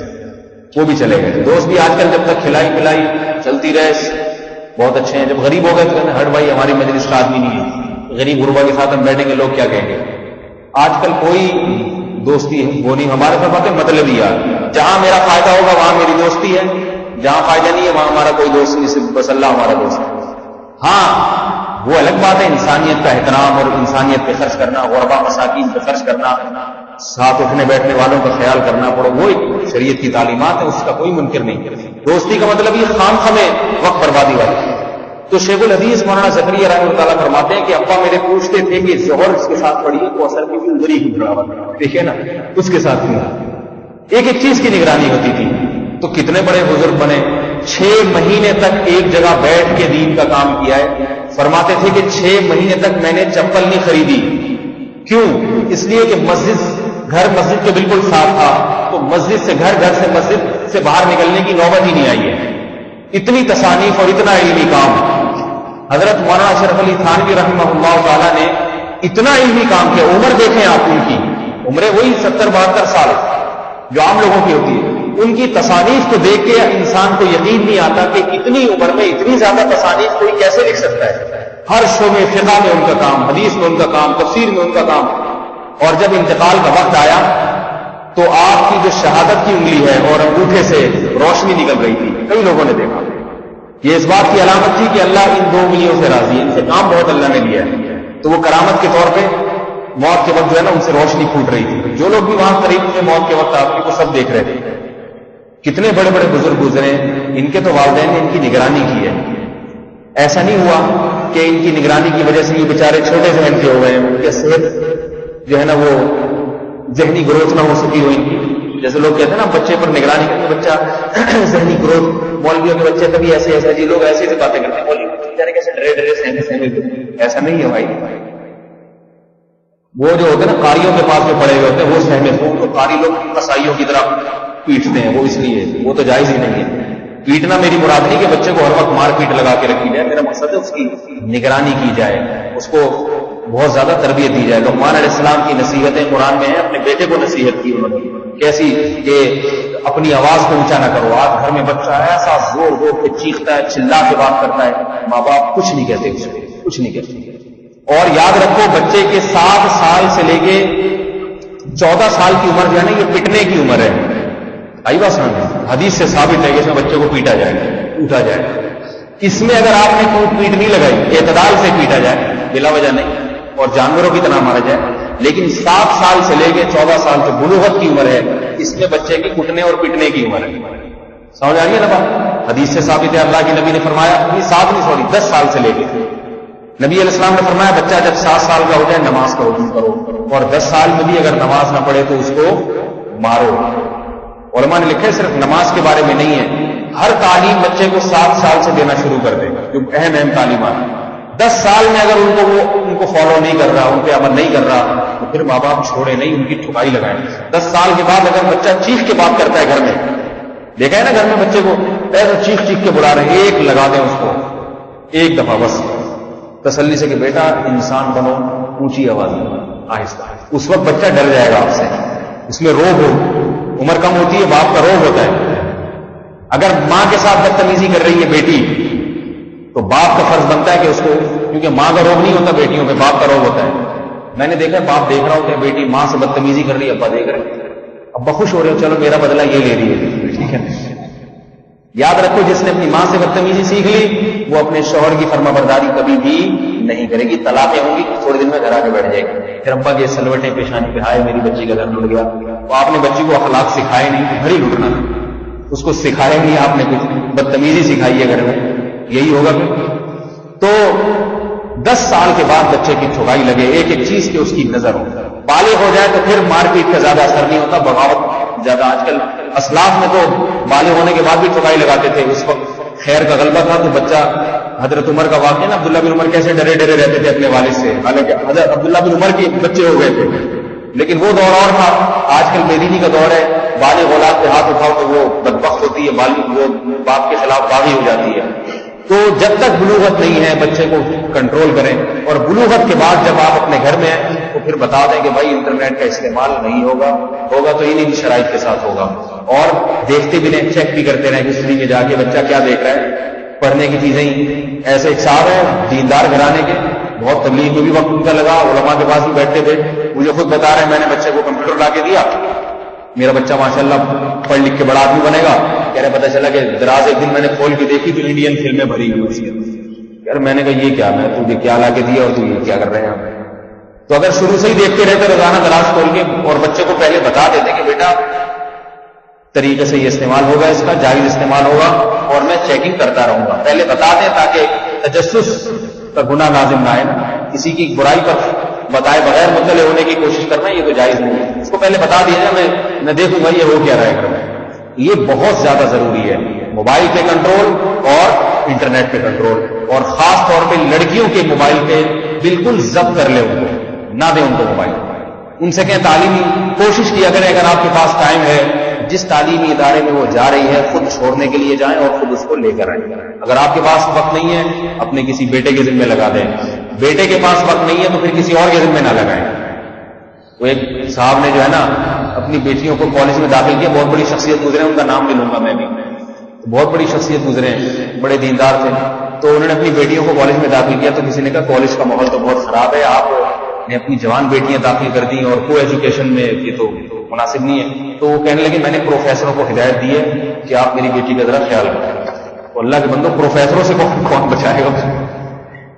وہ بھی چلے گئے. دوست بھی آج کل جب تک کھلائی پلائی چلتی رہے بہت اچھے ہیں، جب غریب ہو گئے تو کہتے ہیں ہٹ بھائی ہماری مجلس کا آدمی نہیں ہے، غریب غربا کے ساتھ ہم بیٹھیں گے لوگ کیا کہیں گے. آج کل کوئی دوستی وہ نہیں. ہمارے ساتھ باتیں مطلب ہی یار، جہاں میرا فائدہ ہوگا وہاں میری دوستی ہے، جہاں فائدہ نہیں ہے وہاں ہمارا کوئی دوست نہیں، صرف بس اللہ ہمارا دوست ہے. ہاں وہ الگ بات ہے انسانیت کا احترام اور انسانیت پہ خرچ کرنا، غربا مساکین پہ خرچ کرنا، ساتھ اٹھنے بیٹھنے والوں کا خیال کرنا پڑو، وہ ایک شریعت کی تعلیمات ہے، اس کا کوئی منکر نہیں۔ دوستی کا مطلب یہ خام خمے وقت بربادی والی۔ تو شیخ الحدیث مولانا زکریا رحمۃ اللہ تعالیٰ فرماتے ہیں کہ ابا میرے پوچھتے تھے کہ ظہر اس کے ساتھ پڑھیے تو اثر کی ادھری ہی کھڑا ہوا، دیکھیے نا اس کے ساتھ کیوں، ایک ایک چیز کی نگرانی ہوتی تھی۔ تو کتنے بڑے بزرگ بنے، 6 مہینے تک ایک جگہ بیٹھ کے دین کا کام کیا ہے۔ فرماتے تھے کہ 6 مہینے تک میں نے چپل نہیں خریدی، کیوں؟ اس لیے کہ گھر مسجد کے بالکل ساتھ تھا، تو مسجد سے گھر سے مسجد سے باہر نکلنے کی نوبت ہی نہیں آئی ہے۔ اتنی تصانیف اور اتنا علمی کام حضرت مولانا اشرف علی تھانوی رحمہ اللہ تعالیٰ نے اتنا علمی کام کیا۔ عمر دیکھیں آپ ان کی، عمریں وہی 70-72 سال جو عام لوگوں کی ہوتی ہے۔ ان کی تصانیف کو دیکھ کے انسان کو یقین نہیں آتا کہ اتنی عمر میں اتنی زیادہ تصانیف کوئی کیسے لکھ سکتا ہے۔ ہر شعبے، فقہ میں ان کا کام، حدیث میں ان کا کام، تفسیر میں ان کا کام۔ اور جب انتقال کا وقت آیا تو آپ کی جو شہادت کی انگلی ہے اور انگوٹھے سے روشنی نکل رہی تھی، کئی لوگوں نے دیکھا۔ یہ اس بات کی علامت تھی کہ اللہ ان 2 انگلیوں سے راضی ہے، ان سے کام بہت اللہ نے لیا ہے۔ تو وہ کرامت کے طور پہ موت کے وقت جو ہے نا ان سے روشنی پھوٹ رہی تھی۔ جو لوگ بھی وہاں قریب تھے موت کے وقت آپ کو سب دیکھ رہے تھے۔ کتنے بڑے بڑے بزرگ گزرے، ان کے تو والدین نے ان کی نگرانی کی ہے۔ ایسا نہیں ہوا کہ ان کی نگرانی کی وجہ سے یہ بیچارے چھوٹے ذہن کے ہو گئے، ان کے صحت جو ہے نا وہ ذہنی گروتھ نہ ہو سکی ہو ان کی۔ جیسے لوگ کہتے ہیں نا بچے پر نگرانی کرتے بچہ ذہنی گروتھ، مولویوں کے بچے کبھی ایسے جی لوگ ایسے باتیں کرتے ہیں، مولوی بیچارے کیسے ڈرے سہمے، ایسا نہیں ہے بھائی۔ وہ جو ہوتے ہیں نا قاریوں کے پاس جو پڑے ہوئے ہوتے ہیں وہ سہمے، وہ قاری لوگ قصائیوں کی طرح پیٹتے ہیں، وہ اس لیے وہ تو جائز ہی نہیں ہے۔ پیٹنا میری مراد نہیں کہ بچے کو ہر وقت مار پیٹ لگا کے رکھی جائے، میرا مقصد ہے اس کی نگرانی کی جائے، اس کو بہت زیادہ تربیت دی جائے۔ لقمان علیہ السلام کی نصیحتیں قرآن میں ہیں، اپنے بیٹے کو نصیحت کی انہوں نے کیسی کہ اپنی آواز کو اونچا نہ کرو۔ آج گھر میں بچہ ایسا زور زور کے چیختا ہے، چلا کے بات کرتا ہے، ماں باپ کچھ نہیں کہتے، اس کو کچھ نہیں کہتے۔ اور یاد رکھو بچے کے 7 سال سے لے کے 14 سال کی عمر جو ہے نا یہ پٹنے کی عمر ہے۔ آئی بات سمجھ؟ حدیث سے ثابت ہے کہ اس میں بچے کو پیٹا جائے، اٹھا جائے۔ اس میں اگر آپ نے کوئی پیٹ نہیں لگائی، اعتدال سے پیٹا جائے، بلا وجہ نہیں، اور جانوروں کی طرح مارا جائے، لیکن 7 سال سے لے کے 14 سال جو بلوغت کی عمر ہے اس میں بچے کی کٹنے اور پیٹنے کی عمر ہے۔ سمجھ آ رہی ہے نا بات؟ حدیث سے ثابت ہے، اللہ کے نبی نے فرمایا 10 سال سے لے کے نبی علیہ السلام نے فرمایا بچہ جب 7 سال کا ہو جائے نماز کا حکم کرو، اور 10 سال میں بھی اگر نماز نہ پڑھے تو اس کو مارو۔ علماء نے لکھا ہے صرف نماز کے بارے میں نہیں ہے، ہر تعلیم بچے کو 7 سال سے دینا شروع کر دے، جو اہم تعلیمات۔ 10 سال میں اگر ان کو فالو نہیں کر رہا، ان پہ عمل نہیں کر رہا تو پھر ماں باپ چھوڑے نہیں، ان کی ٹھکائی لگائیں۔ 10 سال کے بعد اگر بچہ چیخ کے بات کرتا ہے گھر میں، دیکھا ہے نا گھر میں بچے کو ایسا چیخ کے بلا رہے ہیں، ایک لگا دیں اس کو ایک دفعہ بس تسلی سے کہ بیٹا انسان بنو، اونچی آواز میں آہستہ۔ اس وقت بچہ ڈر جائے گا آپ سے، اس میں روب ہو، عمر کم ہوتی ہے باپ کا روب ہوتا ہے۔ اگر ماں کے ساتھ بدتمیزی کر رہی ہے بیٹی تو باپ کا فرض بنتا ہے کہ اس کو، کیونکہ ماں کا روب نہیں ہوتا بیٹیوں پہ، باپ کا روب ہوتا ہے۔ میں نے دیکھا باپ دیکھ رہا ہوں کہ بیٹی ماں سے بدتمیزی کر رہی ہے، ابا دیکھ رہے، ابا خوش ہو رہے ہو، چلو میرا بدلہ یہ لے رہی ہے، ٹھیک ہے۔ یاد رکھو جس نے اپنی ماں سے بدتمیزی سیکھ لی وہ اپنے شوہر کی فرما برداری کبھی بھی نہیں کرے گی، طلاقیں ہوں گی، تھوڑے دن میں گھر آ کے بیٹھ جائے گی، پھر ابا کے سلوٹیں پیشانی پہ، ہائے میری بچی کا گھر لٹ گیا۔ تو آپ نے بچی کو اخلاق سکھائے نہیں، گھر ہی لٹنا، اس کو سکھایا نہیں آپ نے، کچھ بدتمیزی سکھائی ہے گھر میں، یہی ہوگا پھر۔ تو 10 سال کے بعد بچے کی ٹھکائی لگے، ایک ایک چیز کی اس کی نظر ہو، بالغ ہو جائے تو پھر مار پیٹ کا زیادہ اثر نہیں ہوتا، بغاوت زیادہ۔ آج کل اسلاف میں تو بالغ ہونے کے بعد بھی ٹھکائی لگاتے تھے، اس وقت خیر کا غلبہ تھا تو بچہ، حضرت عمر کا واقعہ نا، عبداللہ بن عمر کیسے ڈرے ڈرے رہتے تھے اپنے والد سے، حالانکہ حضرت عبداللہ بن عمر کے بچے ہو گئے تھے، لیکن وہ دور اور تھا۔ آج کل بے دینی کا دور ہے، بالغ اولاد پہ ہاتھ اٹھاؤ تو وہ بدبخت ہوتی ہے، وہ باپ کے خلاف باغی ہو جاتی ہے۔ تو جب تک بلوغت نہیں ہے بچے کو کنٹرول کریں، اور بلوغت کے بعد جب آپ اپنے گھر میں ہیں تو پھر بتا دیں کہ بھائی انٹرنیٹ کا استعمال نہیں ہوگا تو انہی شرائط کے ساتھ ہوگا، اور دیکھتے بھی رہیں، چیک بھی کرتے رہیں ہسٹری میں جا کے بچہ کیا دیکھ رہا ہے۔ پڑھنے کی چیزیں ایسے ایک صاحب ہیں دیندار گھرانے کے، بہت تبلیغ میں بھی وقت ان کا لگا، علماء کے پاس بھی بیٹھتے تھے، مجھے خود بتا رہے ہیں میں نے بچے کو کمپیوٹر لا کے دیا، میرا بچہ ماشاءاللہ پڑھ لکھ کے بڑا آدمی بنے گا۔ کہہ رہے پتہ چلا کہ دراز ایک دن میں نے کھول کے دیکھی تو انڈین فلمیں بھری ہوئی اس کے، یار میں نے کہا یہ کیا، میں تجھے کیا لا کے دیا اور تو یہ کیا کر رہے ہیں؟ تو اگر شروع سے ہی دیکھتے رہتے روزانہ گلاس کھول کے اور بچے کو پہلے بتا دیتے کہ بیٹا طریقے سے یہ استعمال ہوگا، اس کا جائز استعمال ہوگا اور میں چیکنگ کرتا رہوں گا، پہلے بتا دیں تاکہ تجسس کا گناہ لازم نہ آئے. کسی کی برائی پر بتائے بغیر مطلع ہونے کی کوشش کرنا یہ تو جائز نہیں ہے. اس کو پہلے بتا دیا جائے، میں دیکھوں گا یہ ہو کیا رہے گا. یہ بہت زیادہ ضروری ہے، موبائل پہ کنٹرول اور انٹرنیٹ پہ کنٹرول، اور خاص طور پہ لڑکیوں کے موبائل پہ بالکل ضبط کر لے، ان کو نہ دیں ان کو موبائل. ان سے کہیں تعلیمی کوشش کیا کریں، اگر آپ کے پاس ٹائم ہے جس تعلیمی ادارے میں وہ جا رہی ہے خود چھوڑنے کے لیے جائیں اور خود اس کو لے کر آئیں. اگر آپ کے پاس وقت نہیں ہے اپنے کسی بیٹے کے ذمہ لگا دیں، بیٹے کے پاس وقت نہیں ہے تو پھر کسی اور کے ذمہ نہ لگائیں. وہ ایک صاحب نے جو ہے نا اپنی بیٹیوں کو کالج میں داخل کیا، بہت بڑی شخصیت گزرے، ان کا نام بھی لوں گا میں بھی، بہت بڑی شخصیت گزرے، بڑے دیندار تھے. تو انہوں نے اپنی بیٹیوں کو کالج میں داخل کیا تو کسی نے کہا کالج کا ماحول تو بہت خراب ہے، آپ نے اپنی جوان بیٹیاں داخل کر دی اور کو ایجوکیشن میں یہ تو مناسب نہیں ہے. تو وہ کہنے لگے میں نے پروفیسروں کو ہدایت دی ہے کہ آپ میری بیٹی کا ذرا خیال رکھیں. تو اللہ کے بندوں پروفیسروں سے کون بچائے گا؟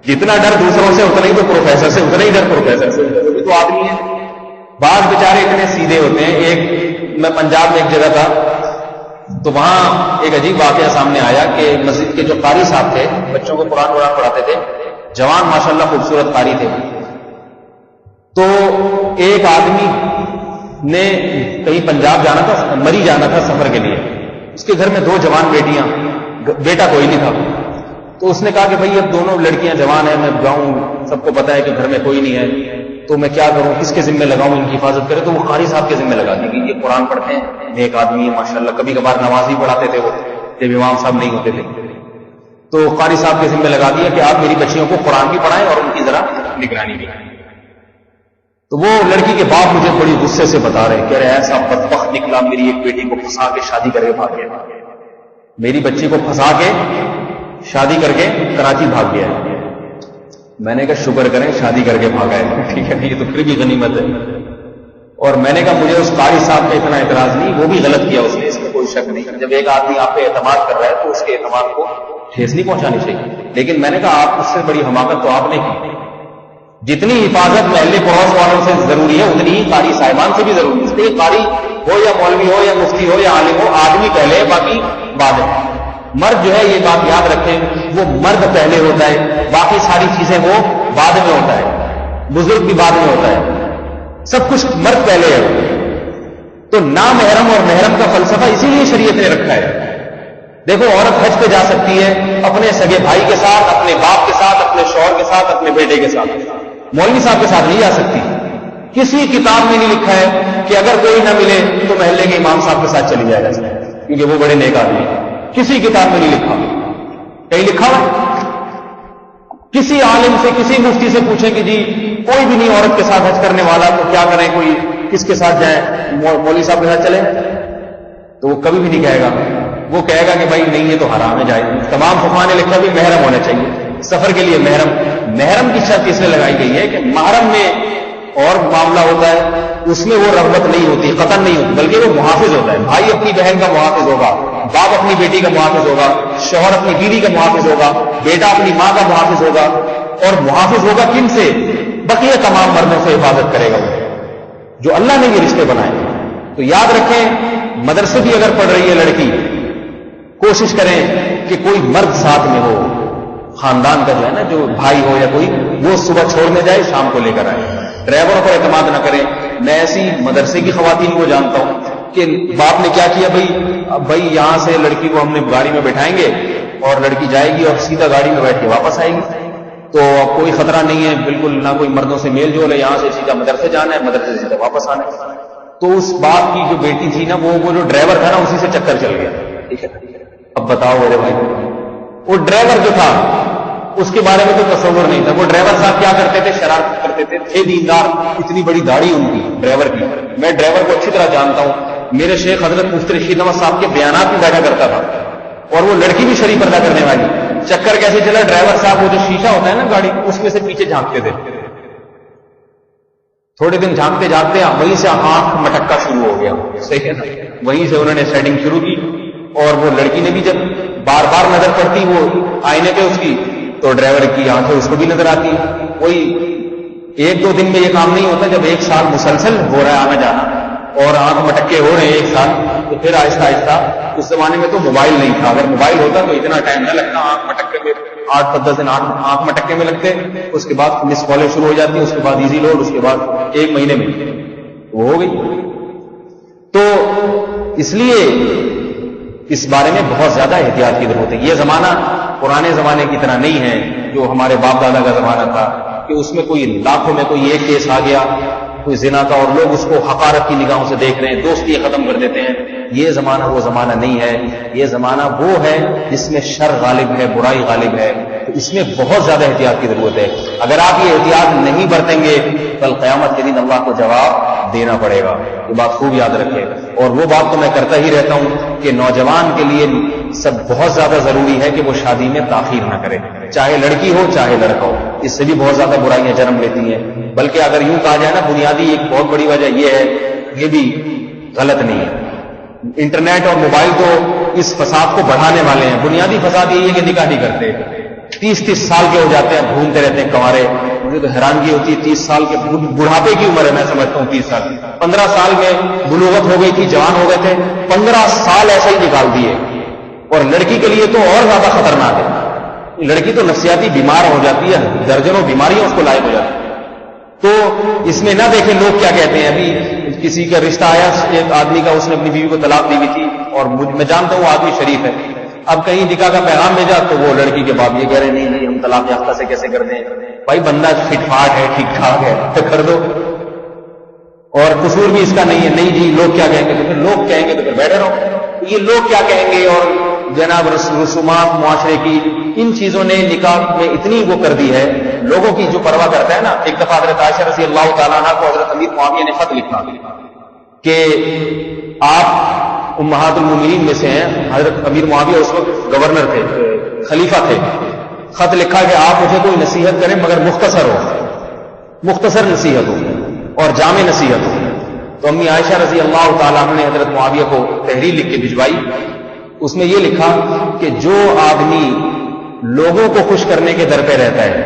جتنا ڈر دوسروں سے اتنا ہی تو پروفیسر سے، اتنا ہی ڈر پروفیسر سے، وہ تو آدمی ہے. بعض بیچارے اتنے سیدھے ہوتے ہیں. ایک میں پنجاب میں ایک جگہ تھا تو وہاں ایک عجیب واقعہ سامنے آیا کہ مسجد کے جو قاری صاحب تھے بچوں کو قرآن پڑھاتے تھے، جوان ماشاءاللہ خوبصورت قاری تھے. تو ایک آدمی نے کہیں پنجاب جانا تھا، مری جانا تھا سفر کے لیے. اس کے گھر میں 2 جوان بیٹیاں، بیٹا کوئی نہیں تھا. تو اس نے کہا کہ بھائی اب دونوں لڑکیاں جوان ہیں، میں جاؤں، سب کو پتا ہے کہ گھر میں کوئی نہیں ہے، تو میں کیا کروں، کس کے ذمہ لگاؤں ان کی حفاظت کرے. تو وہ قاری صاحب کے ذمہ لگا دی کہ یہ قرآن پڑھتے ہیں، نیک آدمی ہے ماشاءاللہ، کبھی کبھار نماز بھی پڑھاتے تھے وہ جب امام صاحب نہیں ہوتے تھے. تو قاری صاحب کے ذمہ لگا دیا کہ آپ میری بچیوں کو قرآن بھی پڑھائیں اور ان کی ذرا نگرانی بھی کریں. تو وہ لڑکی کے باپ مجھے بڑی غصے سے بتا رہے، کہہ رہے ایسا بدبخت نکلا، میری ایک بیٹی کو پھنسا کے شادی کر کے بھاگ گیا، میری بچی کو پھنسا کے شادی کر کے کراچی بھاگ گیا. میں نے کہا شکر کریں شادی کر کے بھاگا ہے، ٹھیک ہے، یہ تو پھر بھی غنیمت ہے. اور میں نے کہا مجھے اس قاری صاحب کا اتنا اعتراض نہیں، وہ بھی غلط کیا اس نے، اس میں کوئی شک نہیں. جب ایک آدمی آپ پہ اعتماد کر رہا ہے تو اس کے اعتماد کو ٹھیس نہیں پہنچانی چاہیے. لیکن میں نے کہا آپ اس سے بڑی حماقت تو آپ نے کی. جتنی حفاظت محلے پڑوس والوں سے ضروری ہے اتنی ہی قاری صاحبان سے بھی ضروری ہے. اس لیے قاری ہو یا مولوی ہو یا مفتی ہو یا عالم ہو، آدمی پہلے باقی بعد ہے. مرد جو ہے یہ بات یاد رکھیں، وہ مرد پہلے ہوتا ہے، باقی ساری چیزیں وہ بعد میں ہوتا ہے. بزرگ بھی بعد میں ہوتا ہے، سب کچھ مرد پہلے ہے. تو نامحرم اور محرم کا فلسفہ اسی لیے شریعت نے رکھا ہے. دیکھو عورت حج پہ جا سکتی ہے اپنے سگے بھائی کے ساتھ، اپنے باپ کے ساتھ، اپنے شوہر کے ساتھ، اپنے بیٹے کے ساتھ. مولوی صاحب کے ساتھ نہیں جا سکتی. کسی کتاب میں نہیں لکھا ہے کہ اگر کوئی نہ ملے تو محلے کے امام صاحب کے ساتھ چلی جائے گا، کیونکہ وہ بڑے نیک آدمی ہیں. کسی کتاب میں نہیں لکھا. کہیں لکھا ہوا؟ کسی عالم سے، کسی مفتی سے پوچھیں کہ جی کوئی بھی نہیں عورت کے ساتھ حج کرنے والا تو کیا کریں، کوئی کس کے ساتھ جائیں، مولوی صاحب کے ساتھ چلیں؟ تو وہ کبھی بھی نہیں کہے گا. وہ کہے گا کہ بھائی نہیں یہ تو حرام ہے، جائز. تمام فقہاء نے لکھا بھی محرم ہونا چاہیے. سفر کے لیے محرم کی شرط اس لیے لگائی گئی ہے کہ محرم میں اور معاملہ ہوتا ہے اس میں وہ رغبت نہیں ہوتی، قطن نہیں ہوتی، بلکہ وہ محافظ ہوتا ہے. بھائی اپنی بہن کا محافظ ہوگا، باپ اپنی بیٹی کا محافظ ہوگا، شوہر اپنی بیوی کا محافظ ہوگا، بیٹا اپنی ماں کا محافظ ہوگا. اور محافظ ہوگا کن سے؟ بقیہ تمام مردوں سے حفاظت کرے گا جو اللہ نے یہ رشتے بنائے. تو یاد رکھیں مدرسے بھی اگر پڑھ رہی ہے لڑکی، کوشش کریں کہ کوئی مرد ساتھ میں ہو، خاندان کا جو ہے نا، جو بھائی ہو یا کوئی، وہ صبح چھوڑنے جائے شام کو لے کر آئے. ڈرائیوروں پر اعتماد نہ کریں. میں ایسی مدرسے کی خواتین کو جانتا ہوں کہ باپ نے کیا کیا، بھائی یہاں سے لڑکی کو ہم نے گاڑی میں بٹھائیں گے اور لڑکی جائے گی اور سیدھا گاڑی میں بیٹھ کے واپس آئے گی، تو اب کوئی خطرہ نہیں ہے، بالکل نہ کوئی مردوں سے میل جول ہے، یہاں سے سیدھا مدرسے جانا ہے، مدرسے سے سیدھا واپس آنا ہے. تو اس باپ کی جو بیٹی تھی نا، وہ جو ڈرائیور تھا نا اسی سے چکر چل گیا. ٹھیک ہے، اب بتاؤ میرے بھائی، وہ ڈرائیور جو تھا اس کے بارے میں تو تصور نہیں تھا. وہ ڈرائیور صاحب کیا کرتے تھے؟ شرارت کرتے تھے دیندار. اتنی بڑی داڑھی ان کی ڈرائیور کی. میں ڈرائیور کو اچھی طرح جانتا ہوں. میرے شیخ حضرت مفتی رشید احمد صاحب کے بیانات میں بیٹھا کرتا تھا، اور وہ لڑکی بھی شریف پردہ کرنے والی. چکر کیسے چلا؟ ڈرائیور صاحب وہ جو شیشہ ہوتا ہے نا گاڑی، اس میں سے پیچھے جھانکتے تھے. تھوڑے دن جھانکتے جھانکتے وہیں سے آنکھ مٹکا شروع ہو گیا. صحیح ہے نا؟ وہیں سے انہوں نے سیٹنگ شروع کی. اور وہ لڑکی نے بھی جب بار بار نظر پڑتی وہ آئینے پہ اس کی، تو ڈرائیور کی آنکھیں اس کو بھی نظر آتی ہیں. کوئی ایک دو دن میں یہ کام نہیں ہوتا. جب ایک سال مسلسل ہو رہا ہے آنا جانا اور آنکھ مٹکے ہو رہے ہیں ایک سال, تو پھر آہستہ آہستہ, اس زمانے میں تو موبائل نہیں تھا, اگر موبائل ہوتا تو اتنا ٹائم نہ لگتا, آنکھ مٹکے میں 8-10 دن آنکھ مٹکے میں لگتے, اس کے بعد مس کالیں شروع ہو جاتی, اس کے بعد ایزی لوڈ, اس کے بعد 1 مہینے میں وہ ہو گئی. تو اس لیے اس بارے میں بہت زیادہ احتیاط کی ضرورت ہے. یہ زمانہ پرانے زمانے کی طرح نہیں ہے جو ہمارے باپ دادا کا زمانہ تھا کہ اس میں کوئی لاکھوں میں کوئی ایک کیس آ گیا کوئی زنا کا اور لوگ اس کو حقارت کی نگاہوں سے دیکھ رہے ہیں, دوستی ختم کر دیتے ہیں. یہ زمانہ وہ زمانہ نہیں ہے. یہ زمانہ وہ ہے جس میں شر غالب ہے, برائی غالب ہے. تو اس میں بہت زیادہ احتیاط کی ضرورت ہے. اگر آپ یہ احتیاط نہیں برتیں گے کل قیامت کے دن اللہ کو جواب دینا پڑے گا. یہ بات خوب یاد رکھیں. اور وہ بات تو میں کرتا ہی رہتا ہوں کہ نوجوان کے لیے سب بہت زیادہ ضروری ہے کہ وہ شادی میں تاخیر نہ کرے, چاہے لڑکی ہو چاہے لڑکا ہو. اس سے بھی بہت زیادہ برائیاں جنم لیتی ہیں. بلکہ اگر یوں کہا جائے نا, بنیادی ایک بہت بڑی وجہ یہ ہے, یہ بھی غلط نہیں ہے. انٹرنیٹ اور موبائل تو اس فساد کو بڑھانے والے ہیں. بنیادی فساد یہی ہے کہ نکاح نہیں کرتے, 30-30 سال کے ہو جاتے ہیں, گھومتے رہتے ہیں کنوارے. مجھے تو حیرانگی ہوتی ہے, 30 سال کے بڑھاپے کی عمر ہے, میں سمجھتا ہوں 30 سال. 15 سال میں بلوغت ہو گئی تھی, جوان ہو گئے تھے, 15 سال ایسے ہی نکال دیے. اور لڑکی کے لیے تو اور زیادہ خطرناک ہے. لڑکی تو نفسیاتی بیمار ہو جاتی ہے, درجنوں بیماریاں اس کو لائق ہو جاتی ہیں. تو اس میں نہ دیکھیں لوگ کیا کہتے ہیں. ابھی کسی کا رشتہ آیا ایک آدمی کا, اس نے اپنی بیوی کو طلاق دی ہوئی تھی, اور میں جانتا ہوں آدمی شریف ہے. اب کہیں نکاح کا پیغام بھیجا تو وہ لڑکی کے باپ یہ کہہ رہے نہیں ہم طلاق یافتہ سے کیسے کر دیں. بھائی بندہ فٹ فاٹ ہے, ٹھیک ٹھاک ہے, تو کر دو, اور قصور بھی اس کا نہیں ہے. نہیں جی لوگ کیا کہیں گے, تو پھر لوگ کہیں گے تو پھر بیٹھے رہو. یہ لوگ کیا کہیں گے اور جناب رسومات معاشرے کی, ان چیزوں نے نکاح میں اتنی وہ کر دی ہے. لوگوں کی جو پرواہ کرتا ہے نا, ایک دفعہ حضرت عائشہ رضی اللہ تعالیٰ عنہ کو حضرت امیر معاویہ نے خط لکھا کہ آپ امہات المومنین میں سے ہیں. حضرت امیر معاویہ اس وقت گورنر تھے, خلیفہ تھے. خط لکھا کہ آپ مجھے کوئی نصیحت کریں مگر مختصر نصیحت ہو اور جامع نصیحت ہو. تو امی عائشہ رضی اللہ تعالیٰ عنہ نے حضرت معاویہ کو تحریر لکھ کے بھجوائی. اس میں یہ لکھا کہ جو آدمی لوگوں کو خوش کرنے کے در پہ رہتا ہے,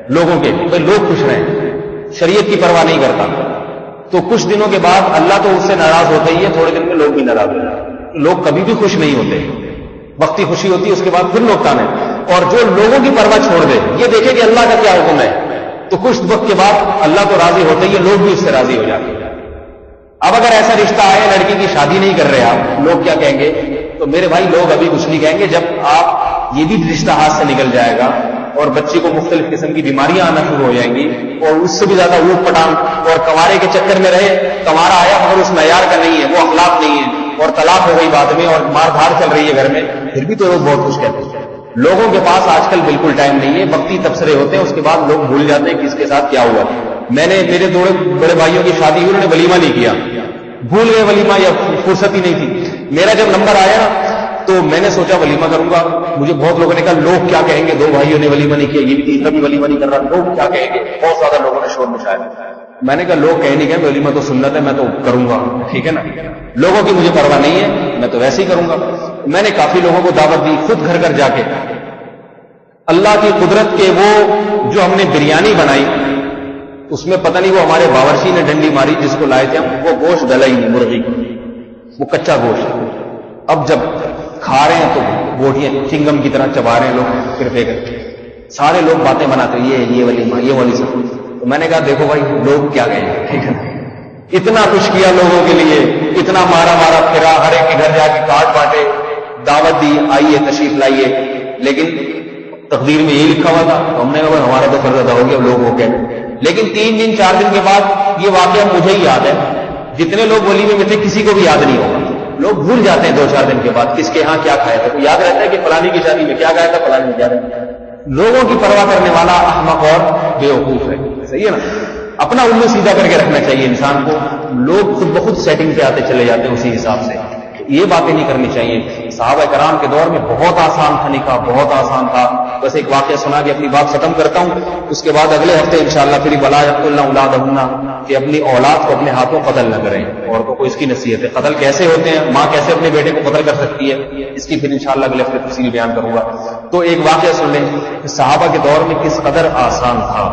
لوگوں کے لوگ خوش رہیں, شریعت کی پرواہ نہیں کرتا, تو کچھ دنوں کے بعد اللہ تو اس سے ناراض ہوتا ہی ہے, تھوڑے دن میں لوگ بھی ناراض ہو جاتے ہیں. لوگ کبھی بھی خوش نہیں ہوتے, وقتی خوشی ہوتی ہے اس کے بعد پھر لوگ تانے. اور جو لوگوں کی پرواہ چھوڑ دے, یہ دیکھے کہ اللہ کا کیا حکم ہے, تو کچھ وقت کے بعد اللہ تو راضی ہوتا ہی ہے, لوگ بھی اس سے راضی ہو جاتے ہیں. اب اگر ایسا رشتہ آئے, لڑکی کی شادی نہیں کر رہے آپ, لوگ کیا کہیں گے, تو میرے بھائی لوگ ابھی کچھ نہیں کہیں گے. جب آپ یہ بھی رشتہ ہاتھ سے نکل جائے گا اور بچے کو مختلف قسم کی بیماریاں آنا شروع ہو جائیں گی, اور اس سے بھی زیادہ اوٹ پٹان اور کنوارے کے چکر میں رہے, کنوارا آیا مگر اس معیار کا نہیں ہے, وہ اخلاق نہیں ہے, اور طلاق ہو گئی بعد میں اور مار دھاڑ چل رہی ہے گھر میں, پھر بھی تو لوگ بہت خوش کہتے ہیں. لوگوں کے پاس آج کل بالکل ٹائم نہیں ہے, وقتی تبصرے ہوتے ہیں, اس کے بعد لوگ بھول جاتے ہیں کہ اس کے ساتھ کیا ہوا. میں نے میرے دو بڑے بھائیوں کی شادی ہوئی, انہوں نے ولیمہ نہیں کیا, بھول گئے ولیمہ, یا فرصت ہی نہیں تھی. میرا جب نمبر آیا تو میں نے سوچا ولیمہ کروں گا. مجھے بہت لوگوں نے کہا لوگ کیا کہیں گے, 2 بھائیوں نے ولیمہ نہیں کیا, یہ بھی تیسرا بھی ولیمہ نہیں کر رہا, لوگ کیا کہیں گے. بہت زیادہ لوگوں نے شور مچایا. میں نے کہا لوگ کہیں نہیں کہ ولیمہ تو سنت ہے, میں تو کروں گا, ٹھیک ہے نا. لوگوں کی مجھے پرواہ نہیں ہے, میں تو ویسے ہی کروں گا. میں نے کافی لوگوں کو دعوت دی, خود گھر گھر جا کے. اللہ کی قدرت کے وہ جو ہم نے بریانی بنائی, اس میں پتہ نہیں وہ ہمارے باورچی نے ڈنڈی ماری جس کو لائے تھے ہم, وہ گوشت ڈلا ہی نہیں, مرغی وہ کچا گوشت. اب جب کھا رہے ہیں تو بوٹیاں چنگم کی طرح چبا رہے ہیں لوگ, پھر پھینک. سارے لوگ باتیں بناتے ہیں, یہ ولیمہ, یہ والی سب. تو میں نے کہا دیکھو بھائی لوگ کیا کہیں گے, ٹھیک ہے. اتنا کچھ کیا لوگوں کے لیے, اتنا مارا پھرا, ہر ایک کے گھر جا کے کارڈ بانٹے, دعوت دی, آئیے تشریف لائیے. لیکن تقدیر میں یہی لکھا ہوا تھا, تو ہم نے کہا ہمارا تو فرض ادا ہو گیا, لوگ ہو گئے. لیکن 3 دن 4 دن کے بعد یہ واقعہ مجھے ہی یاد ہے. جتنے لوگ ولیمے میں تھے کسی کو بھی یاد نہیں ہوگا. لوگ بھول جاتے ہیں 2-4 دن کے بعد کس کے ہاں کیا کھایا تھا. تو یاد رہتا ہے کہ فلانی کی شادی میں کیا کھایا تھا, فلانی میں کیا رہتا. لوگوں کی پرواہ کرنے والا احمق اور بیوقوف ہے, صحیح ہے نا. اپنا الو سیدھا کر کے رکھنا چاہیے انسان کو. لوگ خود بخود سیٹنگ پہ آتے چلے جاتے ہیں اسی حساب سے. یہ باتیں نہیں کرنی چاہیے. صحابہ کرام کے دور میں بہت آسان تھا نکاح، بہت آسان تھا. بس ایک واقعہ سنا کے اپنی بات ختم کرتا ہوں. اس کے بعد اگلے ہفتے انشاءاللہ پھر ولا یقتلن اولادہن، کہ اپنی اولاد کو اپنے ہاتھوں قتل نہ کریں. عورتوں کو اس کی نصیحت ہے. قتل کیسے ہوتے ہیں، ماں کیسے اپنے بیٹے کو قتل کر سکتی ہے، اس کی پھر انشاءاللہ اگلے ہفتے تفصیل بیان کروں گا. تو ایک واقعہ سن لیں کہ صحابہ کے دور میں کس قدر آسان تھا.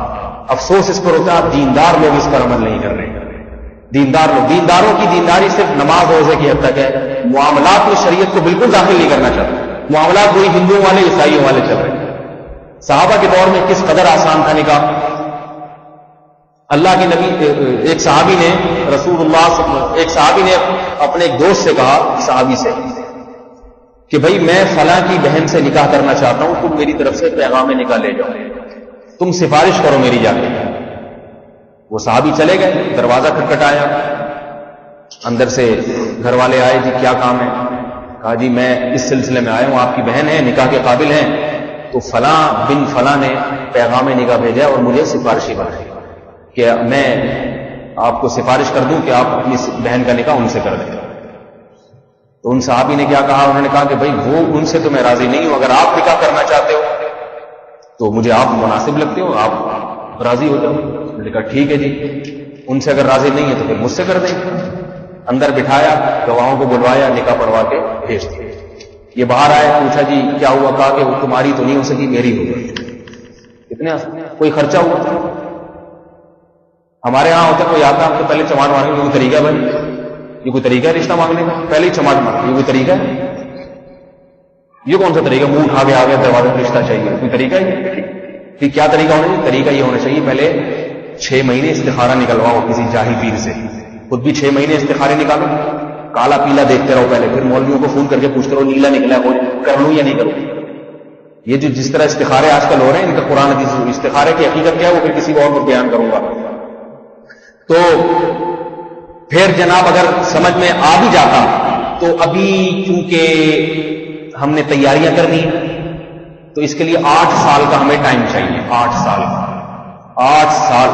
افسوس اس پر ہوتا ہے دیندار لوگ اس پر عمل نہیں کر رہے. دینداروں کی دینداری صرف نماز روزے کی حد تک ہے. معاملات میں شریعت کو بالکل داخل نہیں کرنا چاہتے. معاملات وہی ہندوؤں والے عیسائیوں والے چل رہے ہیں. صحابہ کے دور میں کس قدر آسان تھا نکاح. اللہ کے نبی ایک صحابی نے اپنے ایک دوست سے کہا، صحابی سے، کہ بھائی میں فلاں کی بہن سے نکاح کرنا چاہتا ہوں، تم میری طرف سے پیغام نکاح لے جاؤ، تم سفارش کرو میری جا کے. وہ صحابی چلے گئے، دروازہ کھٹکھٹایا، اندر سے گھر والے آئے، جی کیا کام ہے؟ کہا جی میں اس سلسلے میں آیا ہوں، آپ کی بہن ہے، نکاح کے قابل ہیں، تو فلاں بن فلاں نے پیغام نکاح بھیجا اور مجھے سفارشی بنائی کہ میں آپ کو سفارش کر دوں کہ آپ اپنی بہن کا نکاح ان سے کر دیں. تو ان صحابی نے کیا کہا؟ انہوں نے کہا کہ بھائی وہ ان سے تو میں راضی نہیں ہوں، اگر آپ نکاح کرنا چاہتے ہو تو مجھے آپ مناسب لگتے ہو، آپ راضی ہو جاؤ. نے کہا ٹھیک ہے جی، ان سے اگر راضی نہیں ہے تو پھر مجھ سے کر دیں. اندر بٹھایا، گواہوں کو بلوایا، نکاح پڑھوا کے بھیج دیا. یہ باہر آئے، پوچھا جی کیا ہوا؟ کہا کہ وہ تمہاری تو نہیں ہو سکی، میری ہو گئی. کتنے کوئی خرچہ ہوا؟ ہمارے ہاں ہوتا کوئی آتا آپ کو پہلے چماٹ مارنے کا کوئی طریقہ بھائی، یہ کوئی طریقہ ہے رشتہ مانگنے کا؟ پہلے ہی چماٹ مارنا، یہ کوئی طریقہ ہے؟ یہ کون سا طریقہ؟ منہ اٹھا کے آ گیا دروازے میں رشتہ چاہیے، کوئی طریقہ ہے؟ پھر کیا طریقہ ہونا چاہیے؟ طریقہ یہ ہونا چاہیے پہلے 6 مہینے استخارہ نکلواؤ کسی جاہل پیر سے. خود بھی 6 مہینے استخارے نکالو، کالا پیلا دیکھتے رہو پہلے، پھر مولویوں کو فون کر کے پوچھتے رہو نیلا نکلا ہے، کر لوں یا نہیں کروں. یہ جو جس طرح استخارے آج کل ہو رہے ہیں، ان کا قرآن حدیث استخارے کی حقیقت کیا ہے وہ پھر کسی اور کو بیان کروں گا. تو پھر جناب اگر سمجھ میں آ بھی جاتا تو ابھی چونکہ ہم نے تیاریاں کرنی ہیں تو اس کے لیے 8 سال کا ہمیں ٹائم چاہیے. 8 سال.